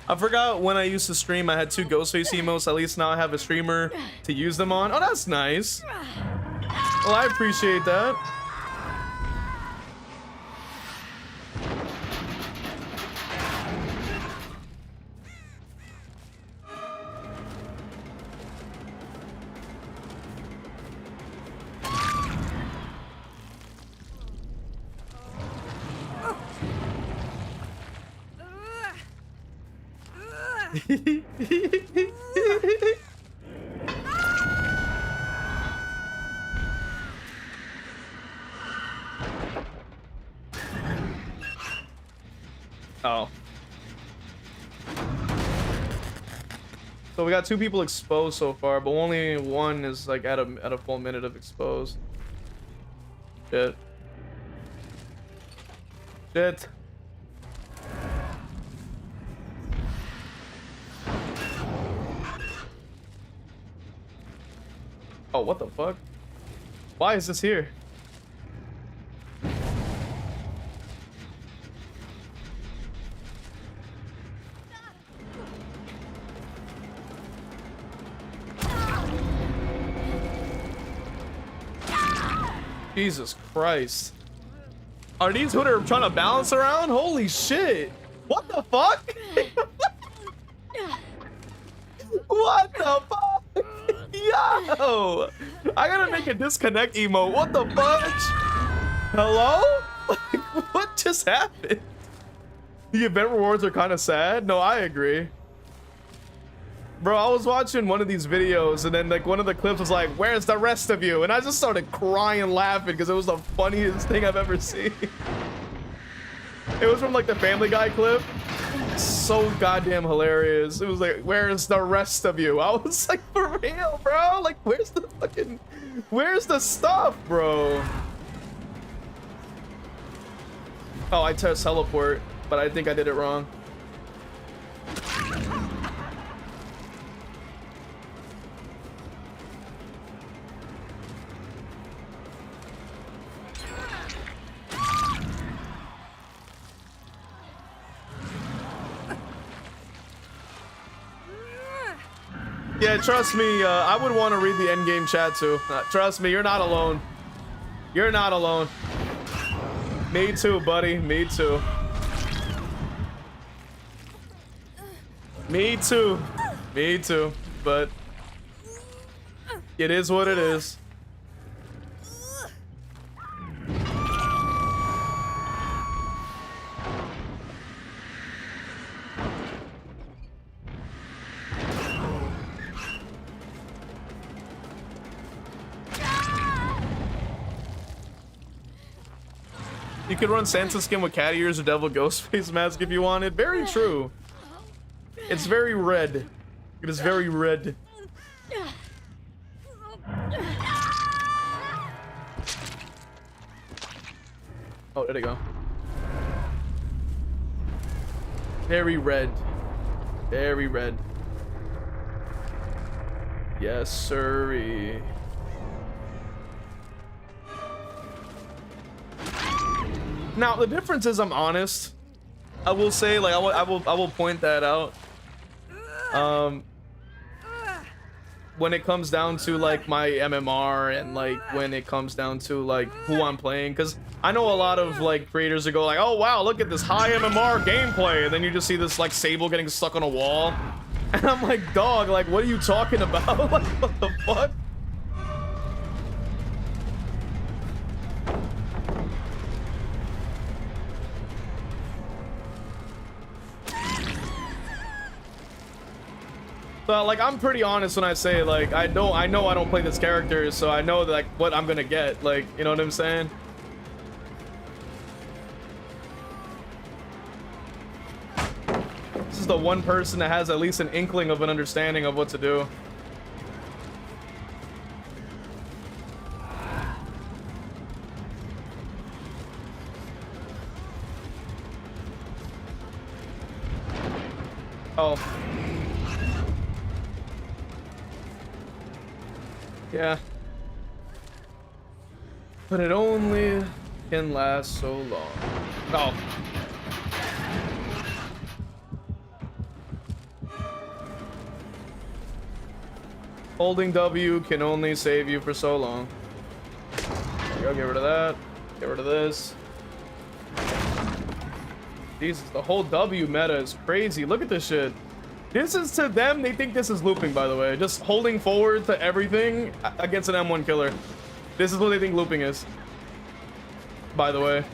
[SPEAKER 1] I forgot when I used to stream I had 2 Ghostface emotes. At least now I have a streamer to use them on. Oh, that's nice. Well, I appreciate that. Oh. So we got 2 people exposed so far, but only one is like at a full minute of exposed. Shit. Shit. Oh, what the fuck? Why is this here? Jesus Christ. Are these who they're trying to balance around? Holy shit. What the fuck? What the fuck? Yo! I gotta make a disconnect emote. What the fudge? Hello? What just happened? The event rewards are kind of sad. No, I agree. Bro, I was watching one of these videos and then like one of the clips was like, where's the rest of you? And I just started crying laughing because it was the funniest thing I've ever seen. It was from like the Family Guy clip. So goddamn hilarious. It was like, where's the rest of you? I was like, for real, bro? Like, where's the stuff, bro? Oh, I test teleport, but I think I did it wrong. Yeah, trust me, I would want to read the endgame chat too. Trust me, you're not alone. You're not alone. Me too, buddy. Me too. Me too. Me too. But it is what it is. You could run Santa skin with cat ears or devil Ghostface mask if you wanted. Very true. It's very red. It is very red. Oh, there they go. Very red. Very red. Yes, sirree. Now the difference is, I'm honest. I will say, like, I will point that out. When it comes down to like my MMR and like when it comes down to like who I'm playing, because I know a lot of like creators that go like, oh wow, look at this high MMR gameplay, and then you just see this like Sable getting stuck on a wall, and I'm like, dog, like, what are you talking about? Like, what the fuck? So, like, I'm pretty honest when I say, like, I know I don't play this character, so I know, like, what I'm gonna get, like, you know what I'm saying? This is the one person that has at least an inkling of an understanding of what to do. Oh. Yeah. But it only can last so long. Oh. Holding W can only save you for so long. There you go, get rid of that. Get rid of this. Jesus, the whole W meta is crazy. Look at this shit. This is, to them, they think this is looping, by the way. Just holding forward to everything against an M1 killer. This is what they think looping is, by the way.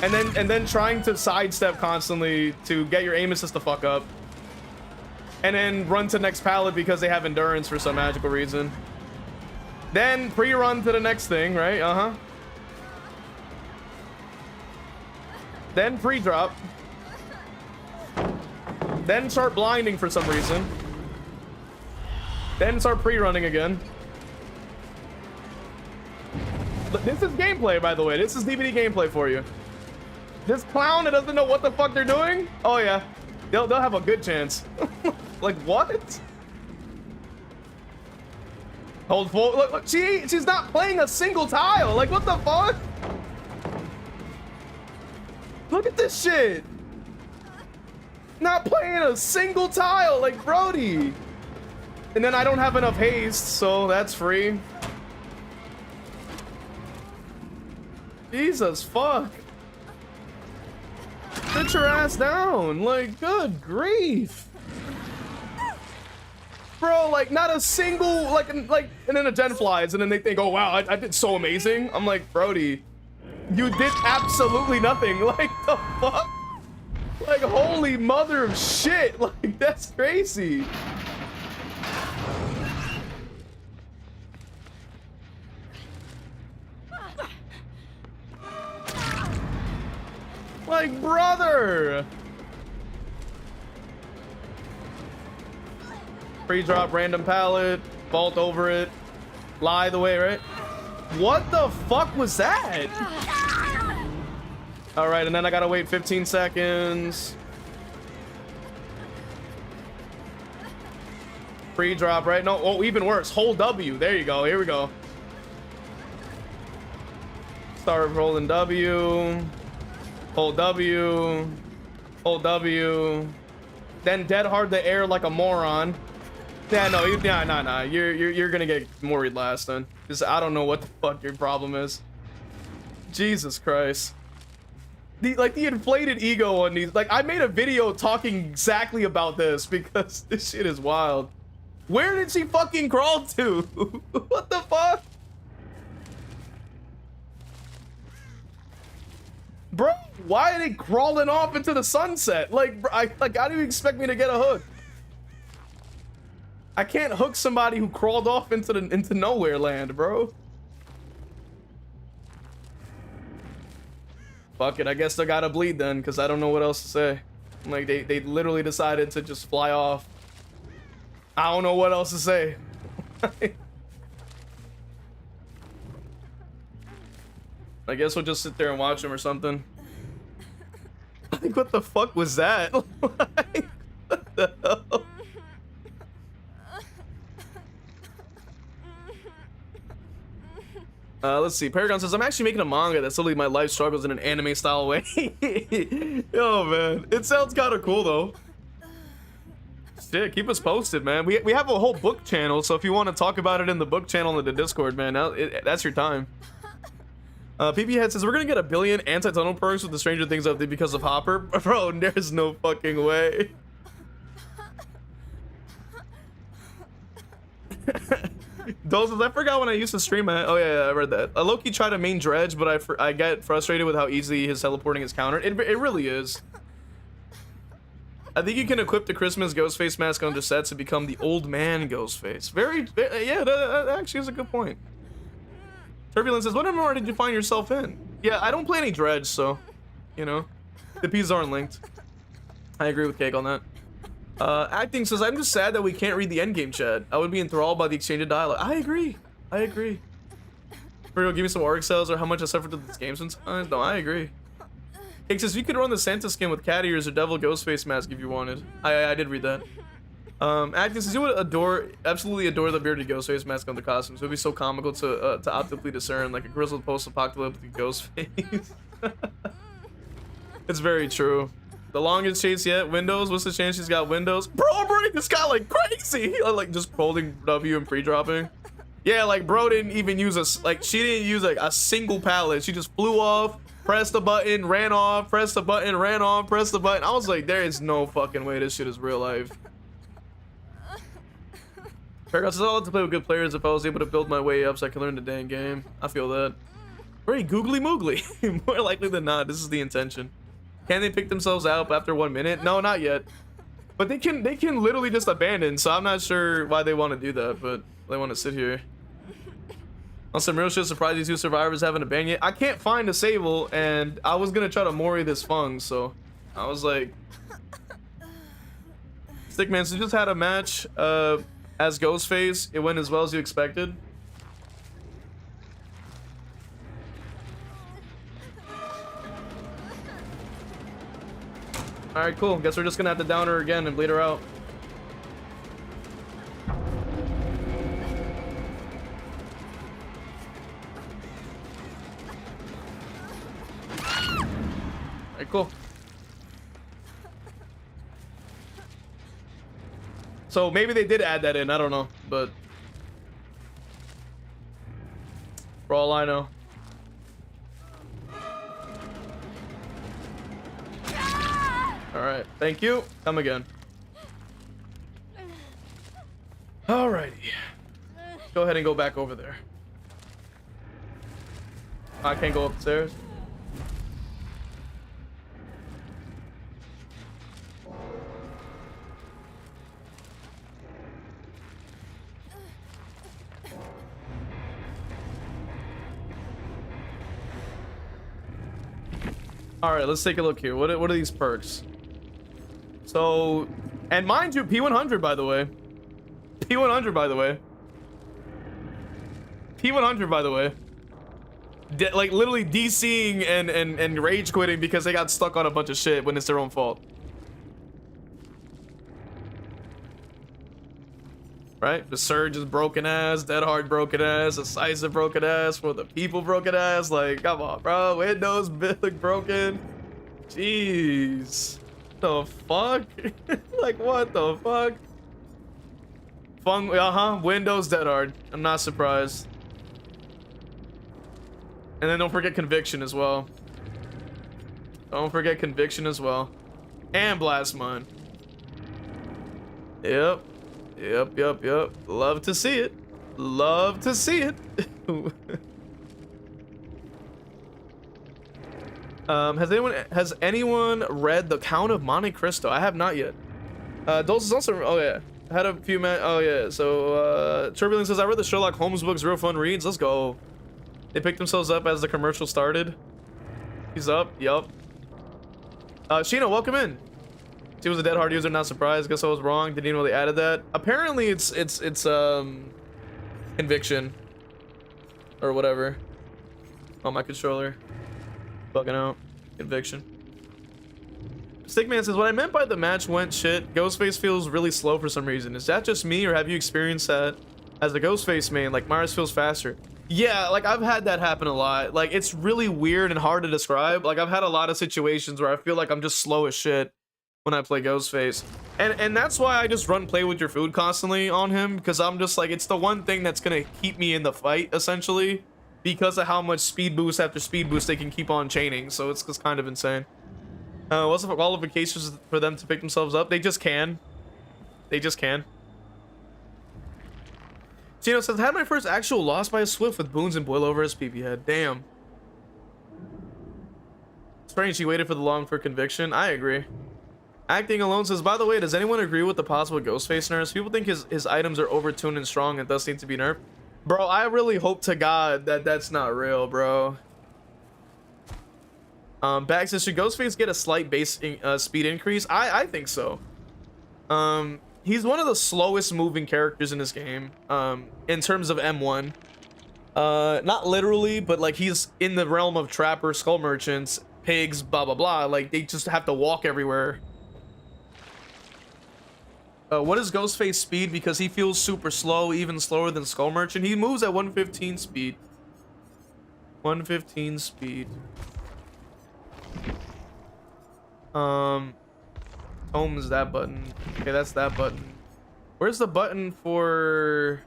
[SPEAKER 1] And then trying to sidestep constantly to get your aim assist to fuck up. And then run to next pallet because they have endurance for some magical reason. Then pre-run to the next thing, right? Uh-huh. Then pre-drop. Then start blinding for some reason. Then start pre-running again. But this is gameplay, by the way. This is DVD gameplay for you. This clown that doesn't know what the fuck they're doing? Oh yeah, they'll have a good chance. Like what? Hold full. Look, she's not playing a single tile. Like what the fuck? Look at this shit. Not playing a single tile, like Brody. And then I don't have enough haste, so that's free. Jesus fuck. Sit your ass down. Like, good grief. Bro, like not a single, like, and then a gen flies and then they think, oh wow, I did so amazing. I'm like, Brody, you did absolutely nothing. Like the fuck? Like, holy mother of shit. Like, that's crazy. Like, brother. Pre-drop random pallet, vault over it, lie the way, right? What the fuck was that? All right, and then I gotta wait 15 seconds. Pre-drop, right? No, oh, even worse. Hold W. There you go. Here we go. Start rolling W. Hold W. Hold W. Then dead hard the air like a moron. Yeah, no, nah. You're gonna get worried last then. Because I don't know what the fuck your problem is. Jesus Christ. The inflated ego on these. Like, I made a video talking exactly about this because this shit is wild. Where did she fucking crawl to? What the fuck? Bro, why are they crawling off into the sunset? Like, how do you expect me to get a hook? I can't hook somebody who crawled off into nowhere land, bro. Fuck it, I guess they gotta bleed then, because I don't know what else to say. Like, they literally decided to just fly off. I don't know what else to say. I guess we'll just sit there and watch them or something. Like, what the fuck was that? Like, what the hell? Let's see. Paragon says, I'm actually making a manga that's literally my life struggles in an anime style way. Yo, man. It sounds kind of cool, though. Shit, keep us posted, man. We have a whole book channel, so if you want to talk about it in the book channel in the Discord, man, that's your time. PP says, we're gonna get 1 billion anti-tunnel perks with the Stranger Things update because of Hopper. Bro, there's no fucking way. Dozens, I forgot when I used to stream at. Oh yeah, I read that. Loki tried to main dredge, but I get frustrated with how easily his teleporting is countered. It really is. I think you can equip the Christmas Ghostface mask on the set to become the old man Ghostface. Yeah, that actually is a good point. Turbulence says, what MMR did you find yourself in? Yeah, I don't play any dredge, so, you know, the P's aren't linked. I agree with Cake on that. Acting says, I'm just sad that we can't read the endgame chat. I would be enthralled by the exchange of dialogue. I agree. For real, give me some org cells or how much I suffered to this game sometimes. No, I agree. Cake says, you could run the Santa skin with cat ears or devil Ghostface mask if you wanted. I did read that. Acting says, you would absolutely adore the bearded Ghostface mask on the costumes. It would be so comical to optically discern, like a grizzled post-apocalyptic Ghostface. It's very true. The longest chase yet. Windows. What's the chance she's got windows? Bro, I'm running this guy like crazy. Like just holding W and pre-dropping. Yeah, like bro didn't even use she didn't use like a single pallet. She just flew off, pressed the button, ran off, pressed the button, ran off, pressed the button. I was like, there is no fucking way this shit is real life. Paragon says, I'd love to play with good players if I was able to build my way up so I can learn the dang game. I feel that. Very googly moogly. More likely than not, this is the intention. Can they pick themselves out after 1 minute? No, not yet. But they can literally just abandon, so I'm not sure why they want to do that, but they want to sit here. On some real shit, surprised these 2 survivors haven't abandoned yet. I can't find a Sable, and I was gonna try to Mori this Fung, so I was like... Stickman, so you just had a match as Ghostface. It went as well as you expected. Alright, cool. Guess we're just gonna have to down her again and bleed her out. Alright, cool. So maybe they did add that in, I don't know, but for all I know. Alright, thank you. Come again. Alrighty. Go ahead and go back over there. I can't go upstairs. All right, let's take a look here. What are these perks? So, and mind you, P100 by the way. P100 by the way. P100 by the way. Like literally DCing and rage quitting because they got stuck on a bunch of shit when it's their own fault. Right? The Surge is broken ass, Dead Hard broken ass, Decisive broken ass, For the People broken ass. Like, come on, bro. Windows look broken. Jeez. The fuck? Like, what the fuck? Windows Dead Hard. I'm not surprised. And then don't forget Conviction as well. Don't forget Conviction as well. And Blast Mine. Yep. Yep. Love to see it. Love to see it. Has anyone read The Count of Monte Cristo? I have not yet. Dulce is also, oh yeah. Had a few oh yeah. So Turbulence says, I read the Sherlock Holmes books, real fun reads. Let's go. They picked themselves up as the commercial started. He's up, yup. Sheena, welcome in. She was a Dead Hard user, not surprised. Guess I was wrong. Didn't even know they added that. Apparently it's Conviction. Or whatever. On my controller. Bugging out. Conviction. Stickman says, what I meant by the match went shit, Ghostface feels really slow for some reason. Is that just me, or have you experienced that as a Ghostface main? Like, Myers feels faster. Yeah, like, I've had that happen a lot. Like, it's really weird and hard to describe. Like, I've had a lot of situations where I feel like I'm just slow as shit when I play Ghostface. And that's why I just run play with your food constantly on him, because I'm just like, it's the one thing that's gonna keep me in the fight, essentially, because of how much speed boost after speed boost they can keep on chaining. So it's just kind of insane. What's the qualifications for them to pick themselves up? They just can. They just can. Gino says, I had my first actual loss by a Swift with Boons and Boil over his PP head. Damn. Strange he waited for the long for Conviction. I agree. Acting Alone says, by the way, does anyone agree with the possible Ghostface nerfs? People think his items are overtuned and strong and thus need to be nerfed. Bro, I really hope to God that that's not real, bro. Bag says, should Ghostface get a slight base speed increase? I think so. He's one of the slowest moving characters in this game, in terms of M1. Not literally, but like he's in the realm of Trapper, Skull Merchants, Pigs, blah, blah, blah. Like they just have to walk everywhere. What is Ghostface speed? Because he feels super slow, even slower than Skull Merchant. He moves at 115 speed. 115 speed. Home is that button. Okay, that's that button. Where's the button for...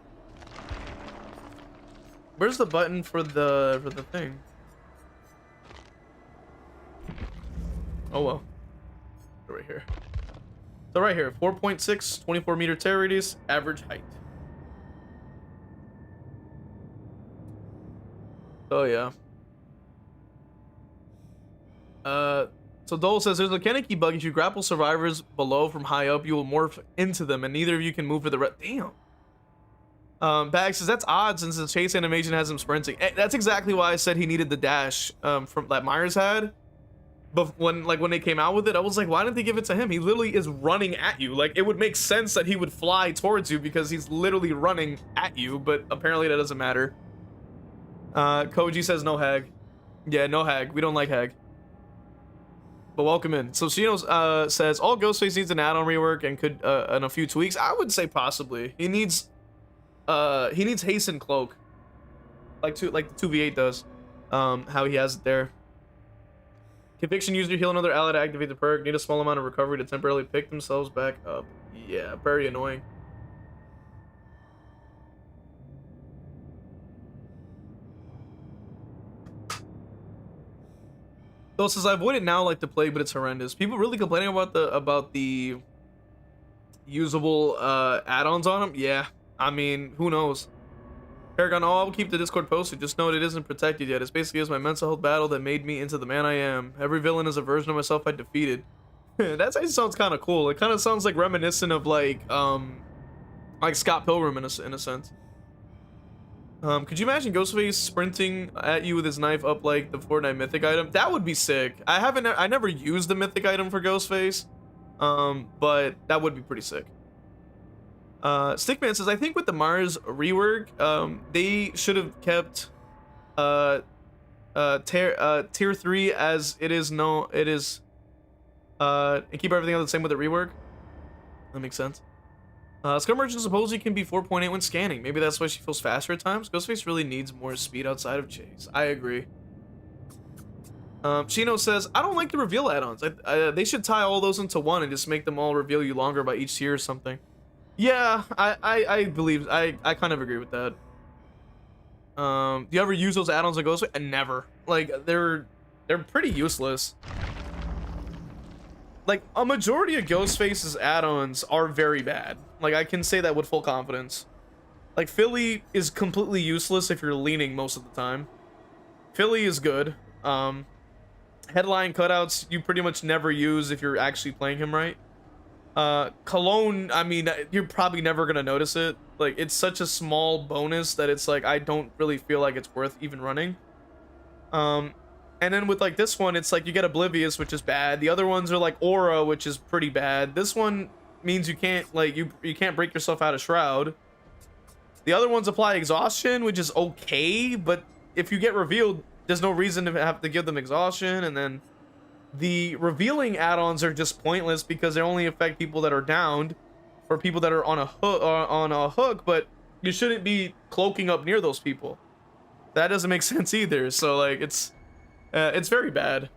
[SPEAKER 1] Where's the button for the thing? Oh well. Right here. So right here, 4.6, 24 meter tear radius, average height. Oh yeah. So Dole says there's a Kaneki bug. If you grapple survivors below from high up, you will morph into them, and neither of you can move for the rest. Damn. Bag says that's odd since the chase animation has him sprinting. That's exactly why I said he needed the dash from that Myers had. But when they came out with it, I was like, why didn't they give it to him? He literally is running at you. Like, it would make sense that he would fly towards you because he's literally running at you, but apparently that doesn't matter. Koji says no hag. Yeah, no hag. We don't like hag. But welcome in. So Shino says all Ghostface needs an add-on rework and could and a few tweaks. I would say possibly. He needs haste and cloak. Like the 2v8 does. How he has it there. Conviction user heal another ally to activate the perk. Need a small amount of recovery to temporarily pick themselves back up. Yeah, very annoying. So says I avoid it now like the plague, but it's horrendous. People really complaining about the usable add-ons on them. Yeah, I mean, who knows? Paragon, oh, I'll keep the Discord posted. Just know it isn't protected yet. It's basically as my mental health battle that made me into the man I am. Every villain is a version of myself I defeated. That actually sounds kind of cool. It kind of sounds like reminiscent of like Scott Pilgrim in a sense. Could you imagine Ghostface sprinting at you with his knife up like the Fortnite mythic item? That would be sick. I never used the mythic item for Ghostface. But that would be pretty sick. Stickman says, I think with the Mars rework, they should have kept tier 3 as it is and keep everything else the same with the rework. That makes sense. Scum Merchant supposedly can be 4.8 when scanning. Maybe that's why she feels faster at times. Ghostface really needs more speed outside of Chase. I agree. Chino says, I don't like the reveal add-ons. They should tie all those into one and just make them all reveal you longer by each tier or something. Yeah, I believe, I kind of agree with that. Do you ever use those add-ons on Ghostface? And never. Like, they're pretty useless. Like, a majority of Ghostface's add-ons are very bad. Like, I can say that with full confidence. Like, Philly is completely useless if you're leaning most of the time. Philly is good. Headline cutouts you pretty much never use if you're actually playing him right. Cologne, I mean, you're probably never gonna notice it. Like, it's such a small bonus that it's like, I don't really feel like it's worth even running. And then with like this one, it's like you get Oblivious, which is bad. The other ones are like Aura, which is pretty bad. This one means you can't like you can't break yourself out of Shroud. The other ones apply Exhaustion, which is okay, but if you get revealed, there's no reason to have to give them Exhaustion. And then the revealing add-ons are just pointless because they only affect people that are downed or people that are on a hook, but you shouldn't be cloaking up near those people. That doesn't make sense either. So like it's very bad.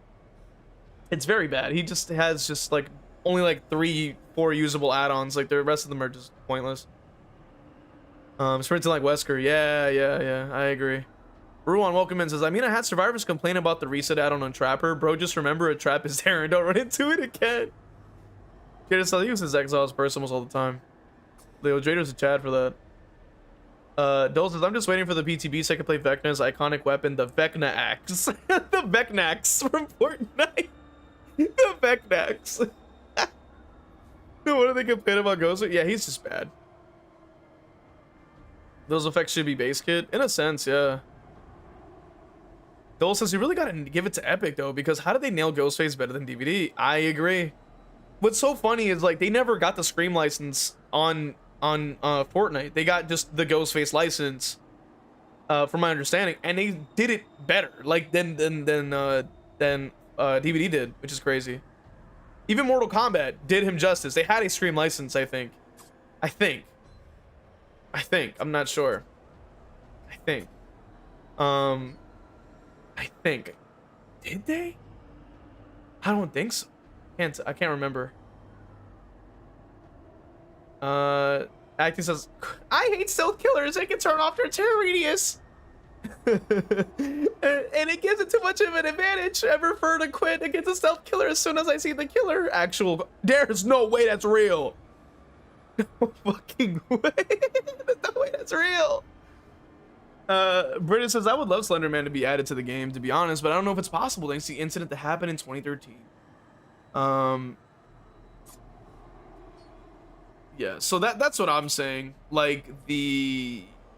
[SPEAKER 1] It's very bad. He just has like only like 3-4 usable add-ons. Like the rest of them are just pointless. Sprinting like Wesker. Yeah. I agree. Ruan welcome in says, I mean, I had survivors complain about the reset add-on on Trapper. Bro, just remember a trap is there and don't run into it again. Kid says he uses exhaust burst almost all the time. Leo Drader's a Chad for that. Dole says, I'm just waiting for the PTB so I can play Vecna's iconic weapon, the Vecna Axe. The Vecna Axe from Fortnite. The Vecna Axe. What do they complain about Ghost? Yeah, he's just bad. Those effects should be base kit? In a sense, yeah. Dole says, you really gotta give it to Epic though, because how did they nail Ghostface better than DVD? I agree. What's so funny is like they never got the Scream license on Fortnite. They got just the Ghostface license, from my understanding, and they did it better, like than DVD did, which is crazy. Even Mortal Kombat did him justice. They had a Scream license, I think. I'm not sure. I think. Did they? I don't think so. I can't remember. Acting says, I hate stealth killers. They can turn off their terror radius. and it gives it too much of an advantage. I prefer to quit against a stealth killer as soon as I see the killer. There's no way that's real. No fucking way. There's no way that's real. Britta says, I would love Slenderman to be added to the game, to be honest, but I don't know if it's possible thanks to the incident that happened in 2013. Yeah, so that's what I'm saying. Like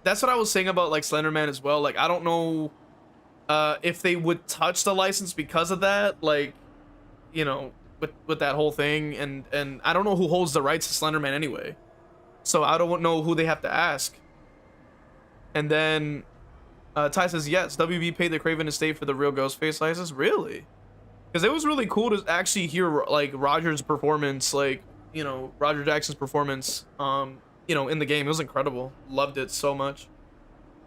[SPEAKER 1] that's what I was saying about like Slenderman as well. Like I don't know if they would touch the license because of that, like, you know, with that whole thing, and I don't know who holds the rights to Slenderman anyway. So I don't know who they have to ask. And then Ty says, yes, WB paid the Craven estate for the real Ghostface license. Really? Because it was really cool to actually hear like Roger's performance, like, you know, Roger Jackson's performance, you know, in the game. It was incredible. Loved it so much.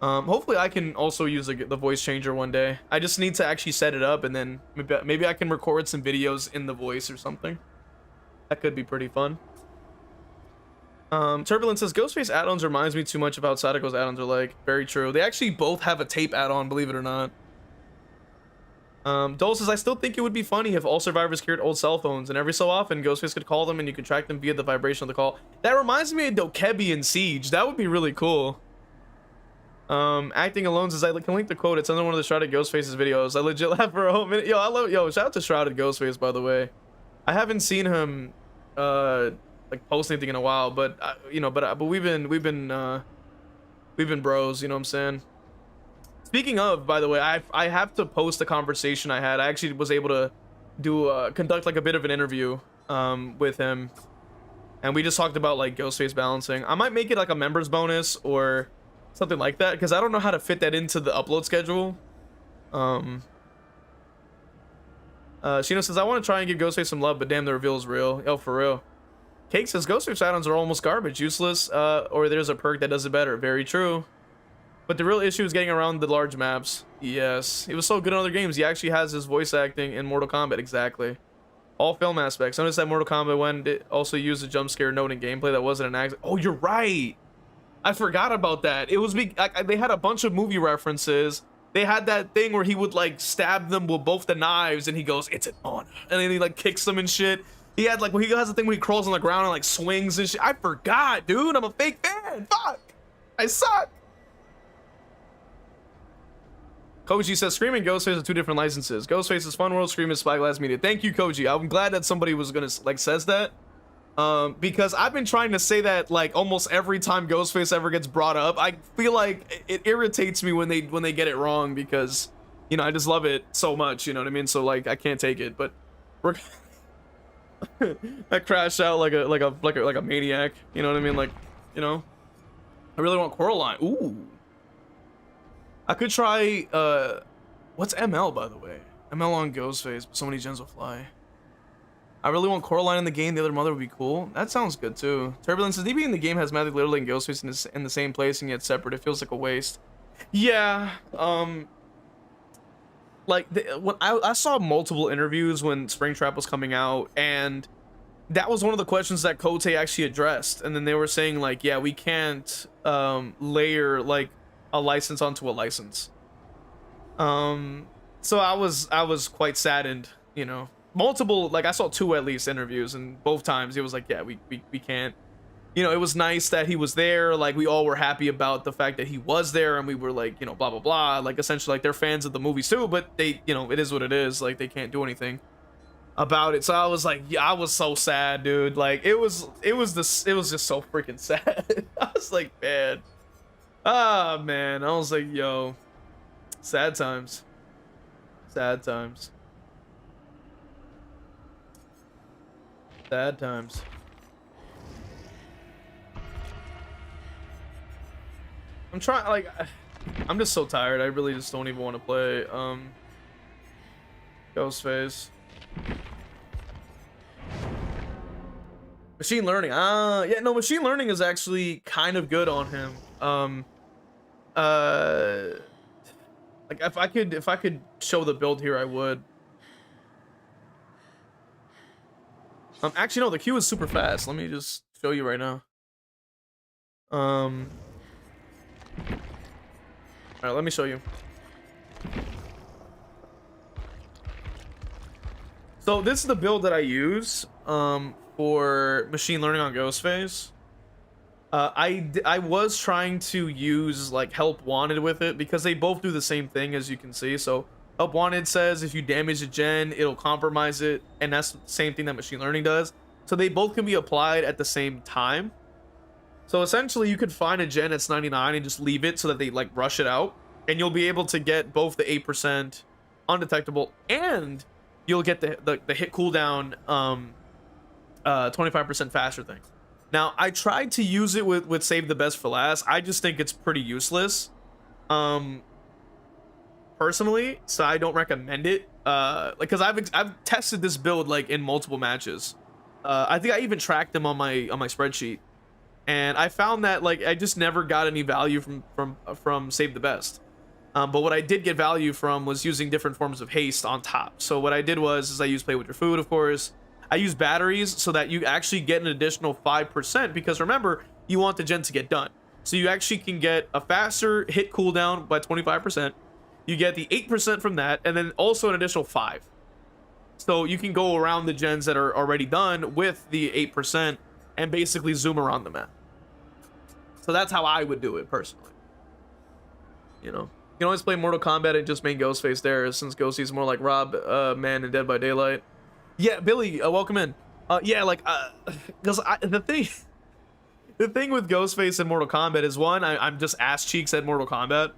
[SPEAKER 1] Hopefully I can also use the voice changer one day. I just need to actually set it up, and then maybe I can record some videos in the voice or something. That could be pretty fun. Turbulence says, Ghostface add-ons reminds me too much of how Sadako's add-ons are like. Very true. They actually both have a tape add-on, believe it or not. Dole says, I still think it would be funny if all survivors carried old cell phones, and every so often Ghostface could call them and you could track them via the vibration of the call. That reminds me of Dokebi and Siege. That would be really cool. Acting Alone says, I can link the quote. It's under one of the Shrouded Ghostface's videos. I legit laughed for a whole minute. Yo, shout out to Shrouded Ghostface, by the way. I haven't seen him like post anything in a while, but you know, but we've been we've been bros, you know what I'm saying? Speaking of, by the way, I have to post a conversation I had. I actually was able to conduct like a bit of an interview with him, and we just talked about like Ghostface balancing. I might make it like a members bonus or something like that, because I don't know how to fit that into the upload schedule. Shino says, I want to try and give Ghostface some love, but damn, the reveal is real. Oh, for real. Cake says, Ghostface add-ons are almost garbage, useless, or there's a perk that does it better. Very true. But the real issue is getting around the large maps. Yes, he was so good in other games. He actually has his voice acting in Mortal Kombat. Exactly. All film aspects. Notice that Mortal Kombat 1 did also used a jump scare note in gameplay that wasn't an accident. Oh, you're right. I forgot about that. It was they had a bunch of movie references. They had that thing where he would like stab them with both the knives, and he goes, "It's an honor," and then he like kicks them and shit. He had like, he has a thing where he crawls on the ground and like swings and shit. I forgot, dude. I'm a fake fan. Fuck. I suck. Koji says, Scream and Ghostface are two different licenses. Ghostface is Fun World, Scream is Spyglass Media. Thank you, Koji. I'm glad that somebody was gonna like says that. Because I've been trying to say that like almost every time Ghostface ever gets brought up. I feel like it irritates me when they get it wrong, because, you know, I just love it so much, you know what I mean? So like I can't take it, but we're I crash out like a maniac, you know what I mean? Like, you know, I really want Coraline. Ooh. I could try, what's ML, by the way? ML on Ghostface, but so many gens will fly. I really want Coraline in the game. The other mother would be cool. That sounds good, too. Turbulence says, DB in the game has Magic literally and Ghostface in the same place and yet separate. It feels like a waste. Yeah, like, when I saw multiple interviews when Springtrap was coming out, and that was one of the questions that Kote actually addressed. And then they were saying, like, yeah, we can't, layer, like, a license onto a license. So I was quite saddened, you know. Multiple, like I saw 2 at least interviews, and both times he was like, yeah, we can't. You know, it was nice that he was there, like we all were happy about the fact that he was there, and we were like, you know, blah blah blah, like essentially like they're fans of the movies too, but they, you know, it is what it is, like they can't do anything about it. So I was like, yeah, I was so sad, dude. Like it was just so freaking sad. I was like, man. Ah, man. I was like, yo, sad times. Sad times. Sad times. I'm trying, like, I'm just so tired. I really just don't even want to play, Ghostface. Machine learning. Yeah, no, machine learning is actually kind of good on him. Like if I could show the build here, I would. Actually no, the queue is super fast. Let me just show you right now. All right, let me show you. So this is the build that I use for machine learning on Ghostface. I was trying to use like Help Wanted with it because they both do the same thing, as you can see. So Help Wanted says if you damage a gen, it'll compromise it, and that's the same thing that machine learning does. So they both can be applied at the same time. So essentially you could find a gen that's 99 and just leave it so that they like rush it out, and you'll be able to get both the 8% undetectable, and you'll get the hit cooldown 25% faster thing. Now, I tried to use it with Save the Best for Last. I just think it's pretty useless, personally, so I don't recommend it. Like, because I've tested this build like in multiple matches. I think I even tracked them on my spreadsheet, and I found that like I just never got any value from Save the Best. But what I did get value from was using different forms of haste on top. So what I did was I used Play With Your Food, of course. I use batteries so that you actually get an additional 5%, because remember, you want the gen to get done. So you actually can get a faster hit cooldown by 25%. You get the 8% from that, and then also an additional 5. So you can go around the gens that are already done with the 8% and basically zoom around the map. So that's how I would do it personally. You know, you can always play Mortal Kombat and just main Ghostface there, since Ghosty's more like Rob, Man, and Dead by Daylight. Yeah, Billy, welcome in. Yeah, like, because the thing, The thing with Ghostface in Mortal Kombat is, one, I'm just ass cheeks at Mortal Kombat.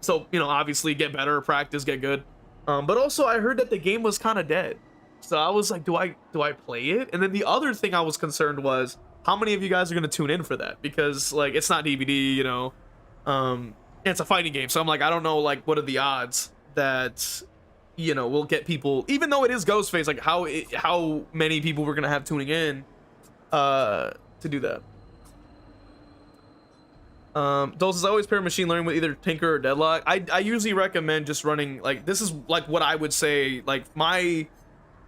[SPEAKER 1] So, you know, obviously get better, practice, get good. But also I heard that the game was kind of dead. So I was like, do I play it? And then the other thing I was concerned was, how many of you guys are going to tune in for that? Because like, it's not DVD, you know, it's a fighting game. So I'm like, I don't know, like, what are the odds that, you know, we'll get people, even though it is Ghostface, like how many people we're going to have tuning in, to do that. Doses, I always pair machine learning with either Tinker or Deadlock. I usually recommend just running, like, this is like what I would say, like,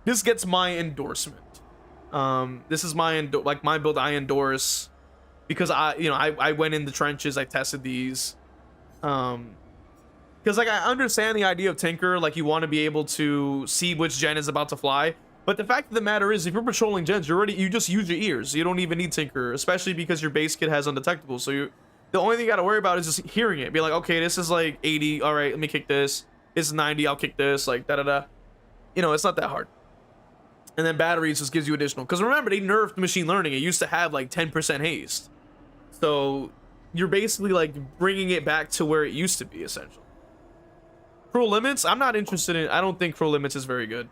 [SPEAKER 1] this gets my endorsement. This is my my build I endorse, because I went in the trenches, I tested these. Because like, I understand the idea of Tinker, like you want to be able to see which gen is about to fly. But the fact of the matter is, if you're patrolling gens, you just use your ears. You don't even need Tinker, especially because your base kit has undetectable. So the only thing you got to worry about is just hearing it. Be like, okay, this is like 80. All right, let me kick this. This is 90. I'll kick this. Like da-da-da. You know, it's not that hard. And then batteries just gives you additional. Because remember, they nerfed machine learning. It used to have like 10% haste. So you're basically like bringing it back to where it used to be, essentially. Cruel Limits, I'm not interested in. I don't think Cruel Limits is very good.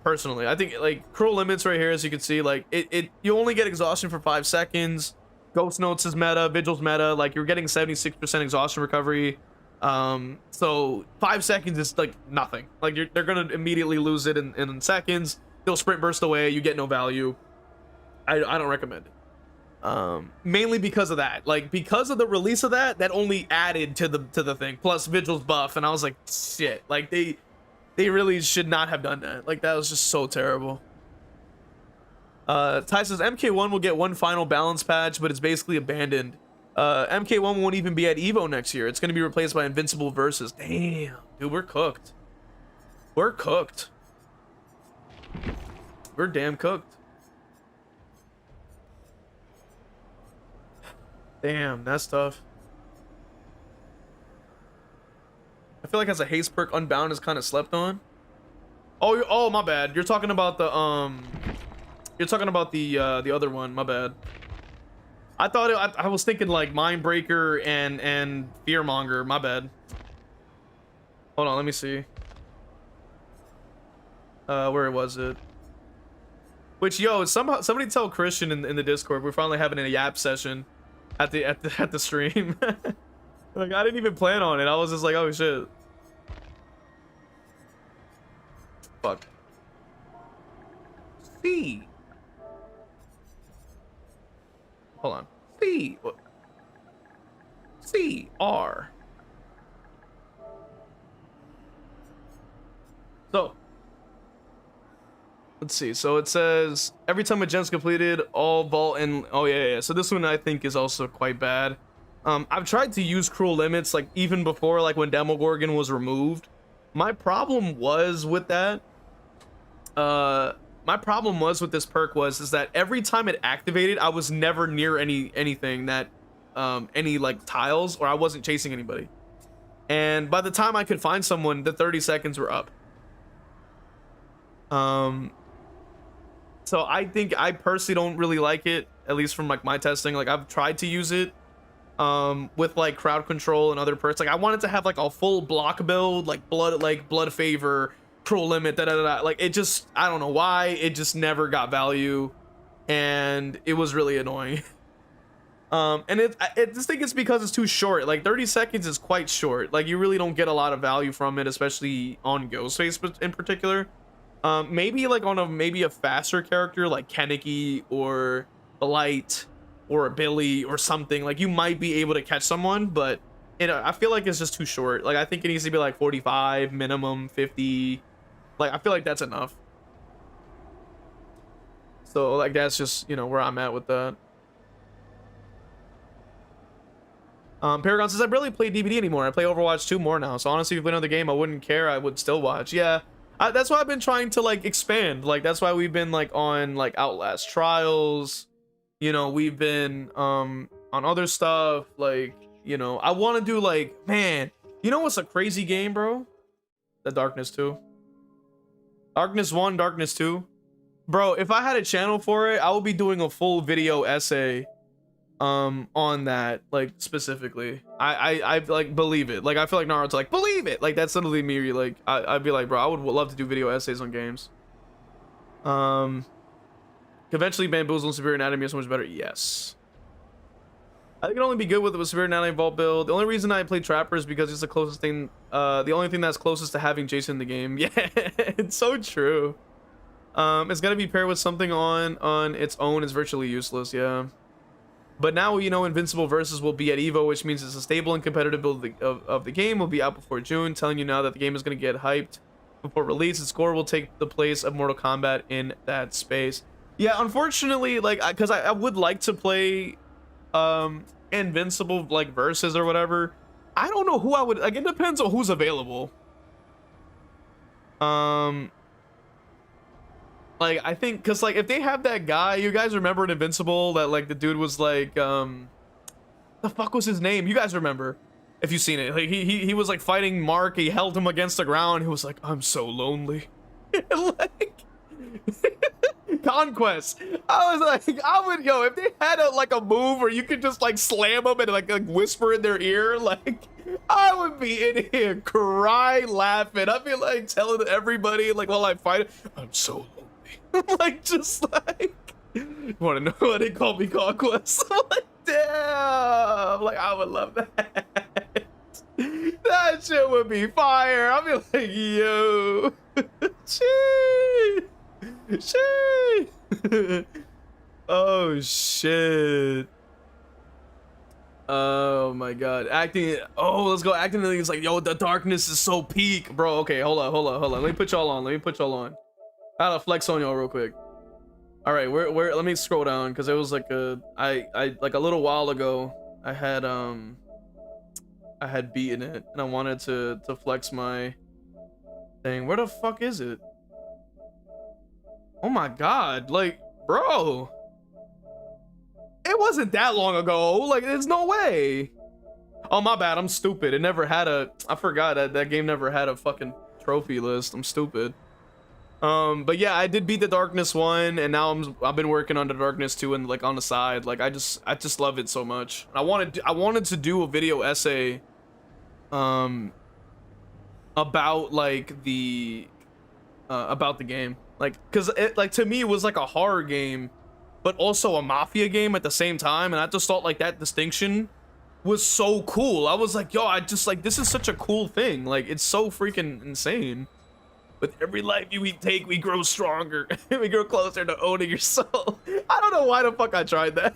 [SPEAKER 1] Personally, I think like Cruel Limits right here, as you can see, like you only get exhaustion for 5 seconds. Ghost Notes is meta, Vigil's meta, like you're getting 76% exhaustion recovery. So 5 seconds is like nothing. Like they're gonna immediately lose it in seconds. They'll sprint burst away, you get no value. I don't recommend it. Mainly because of that. Like, because of the release of that only added to the thing. Plus Vigil's buff, and I was like, shit. Like they really should not have done that. Like, that was just so terrible. Ty says MK1 will get one final balance patch, but it's basically abandoned. MK1 won't even be at Evo next year. It's going to be replaced by Invincible Versus. Damn, dude, we're cooked. We're cooked. We're damn cooked. Damn, that's tough. I feel like as a haste perk, Unbound is kind of slept on. Oh, my bad. You're talking about the the other one. My bad. I thought I was thinking like Mindbreaker and Fearmonger. My bad. Hold on, let me see. Where was it? Which, yo, somebody tell Christian in the Discord we're finally having a yap session at the stream. Like, I didn't even plan on it. I was just like, oh shit. Fuck. C. Hold on. C. What? C. R. So. Let's see. So it says every time a gen's completed, all vault and oh yeah. So this one I think is also quite bad. I've tried to use Cruel Limits like even before, like when Demogorgon was removed. My problem was with that. My problem was with this perk is that every time it activated, I was never near anything that any like tiles, or I wasn't chasing anybody. And by the time I could find someone, the 30 seconds were up. So I think I personally don't really like it, at least from like my testing. Like, I've tried to use it with like crowd control and other perks. Like, I wanted to have like a full block build, like blood favor, Cruel Limit, da. Like, it just, I don't know why, it just never got value, and it was really annoying. And I just think it's because it's too short. Like, 30 seconds is quite short. Like, you really don't get a lot of value from it, especially on Ghostface in particular. Maybe like on a faster character like Kaneki or Blight or Billy or something, like you might be able to catch someone, but I feel like it's just too short. Like, I think it needs to be like 45 minimum, 50. Like, I feel like that's enough. So like, that's just, where I'm at with that. Paragon says I barely play DVD anymore. I play Overwatch 2 more now. So honestly, if we play another game, I wouldn't care. I would still watch. Yeah. That's why I've been trying to like expand. Like, that's why we've been like on like Outlast Trials. We've been on other stuff. Like, I want to do like, man, what's a crazy game, bro? The Darkness 2. Darkness 1, Darkness 2. Bro, if I had a channel for it, I would be doing a full video essay on that, like, specifically. I like believe it. Like, I feel like Naruto's like, believe it. Like, that's literally me. Like, I'd be like, bro, I would love to do video essays on games. Eventually Bamboozle and Superior Anatomy are so much better. Yes. I think it only be good with the Superior Anatomy Vault build. The only reason I play Trapper is because it's the closest thing, the only thing that's closest to having Jason in the game. Yeah, it's so true. It's gotta be paired with something on its own is virtually useless, yeah. But now, you know, Invincible Versus will be at EVO, which means it's a stable and competitive build of the game. Will be out before June, telling you now that the game is gonna get hyped before release. Its score will take the place of Mortal Kombat in that space. Yeah, unfortunately, like, because I would like to play Invincible, like, Versus or whatever. I don't know who I would, like, it depends on who's available. Like, I think, because, like, if they have that guy, you guys remember in Invincible that, like, the dude was, like, the fuck was his name? You guys remember, if you've seen it. Like, he was, like, fighting Mark. He held him against the ground. He was like, I'm so lonely. Like, Conquest. I was like, yo, if they had a move where you could just, like, slam them and, like whisper in their ear, like, I would be in here cry laughing. I'd be, like, telling everybody, like, while I fight, I'm so lonely. Like, just like, you want to know why they call me Conquest? I'm like, damn, like, I would love that. That shit would be fire. I'd be like, yo, shit. Oh shit. Oh my god, acting. Oh, let's go. Acting is like, yo, the darkness is so peak, bro. Okay, hold on. Let me put y'all on. I gotta flex on y'all real quick. All right, where? Let me scroll down because it was like like a little while ago. I had beaten it and I wanted to flex my thing. Where the fuck is it? Oh my god, like, bro, it wasn't that long ago. Like, there's no way. Oh my bad, I'm stupid. It never had a. I forgot that game never had a fucking trophy list. I'm stupid. But yeah, I did beat the Darkness one, and now I've been working on the Darkness 2 and, like, on the side. Like, I just love it so much. I wanted to do a video essay about, like, about the game, like, because it, like, to me it was like a horror game but also a mafia game at the same time, and I just thought, like, that distinction was so cool. I was like, yo, I just, like, this is such a cool thing. Like, it's so freaking insane. With every life we take, we grow stronger. We grow closer to owning your soul. I don't know why the fuck I tried that.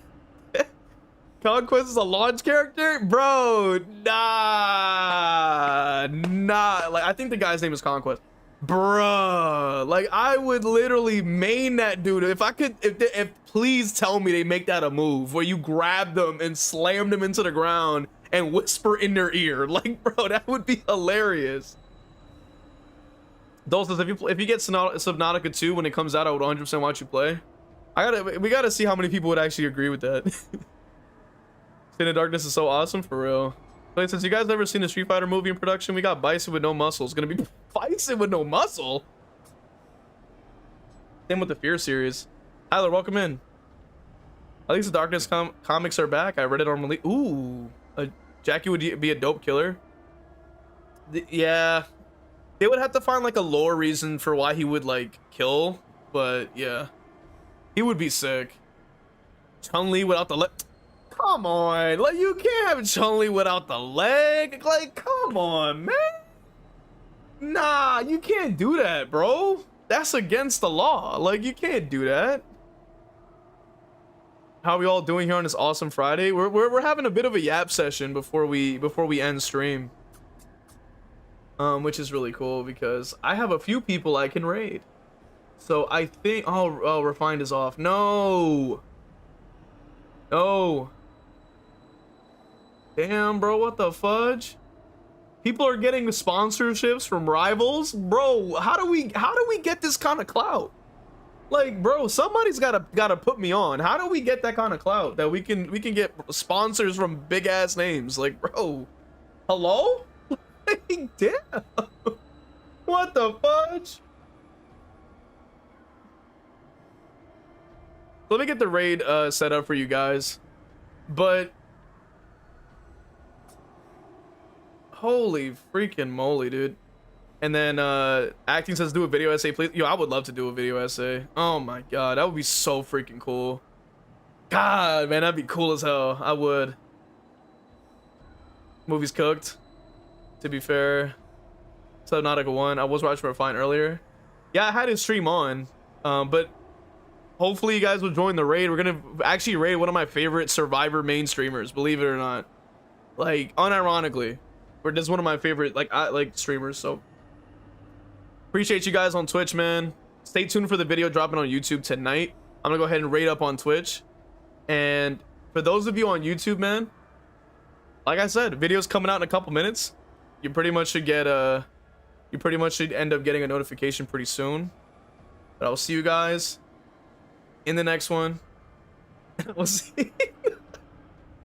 [SPEAKER 1] Conquest is a launch character? Bro, nah. Like, I think the guy's name is Conquest. Bruh. Like, I would literally main that dude. If I could, if please tell me they make that a move where you grab them and slam them into the ground and whisper in their ear. Like, bro, that would be hilarious. Dulcis, if you get Subnautica 2 when it comes out, I would 100% watch you play. We gotta see how many people would actually agree with that. State of Darkness is so awesome, for real. But since you guys never seen a Street Fighter movie in production, we got Bison with no muscle. It's gonna be Bison with no muscle. Same with the Fear series. Tyler, welcome in. At least the Darkness comics are back. I read it on release. Ooh, Jackie would be a dope killer. Yeah. They would have to find, like, a lore reason for why he would, like, kill, but yeah, he would be sick. Chun-Li without the leg. Come on, like, you can't have Chun-Li without the leg. Like, come on, man. Nah, you can't do that, bro. That's against the law. Like, you can't do that. How are we all doing here on this awesome Friday? We're having a bit of a yap session before we end stream. Which is really cool because I have a few people I can raid. So I think, oh, Refined is off. No. Damn, bro, what the fudge? People are getting sponsorships from rivals, bro. How do we get this kind of clout? Like, bro, somebody's gotta put me on. How do we get that kind of clout that we can get sponsors from big ass names? Like, bro, hello? Damn. What the fudge? Let me get the raid set up for you guys. But holy freaking moly, dude. And then acting says do a video essay, please. Yo, I would love to do a video essay. Oh my god, that would be so freaking cool. God, man, that'd be cool as hell. I would. Movie's cooked. To be fair. Subnautica 1. I was watching Refine earlier. Yeah, I had his stream on. But hopefully you guys will join the raid. We're gonna actually raid one of my favorite Survivor main streamers, believe it or not. Like, unironically. Or just one of my favorite like streamers, so appreciate you guys on Twitch, man. Stay tuned for the video dropping on YouTube tonight. I'm gonna go ahead and raid up on Twitch. And for those of you on YouTube, man, like I said, videos coming out in a couple minutes. You pretty much should get you pretty much should end up getting a notification pretty soon. But I'll see you guys in the next one. We'll see.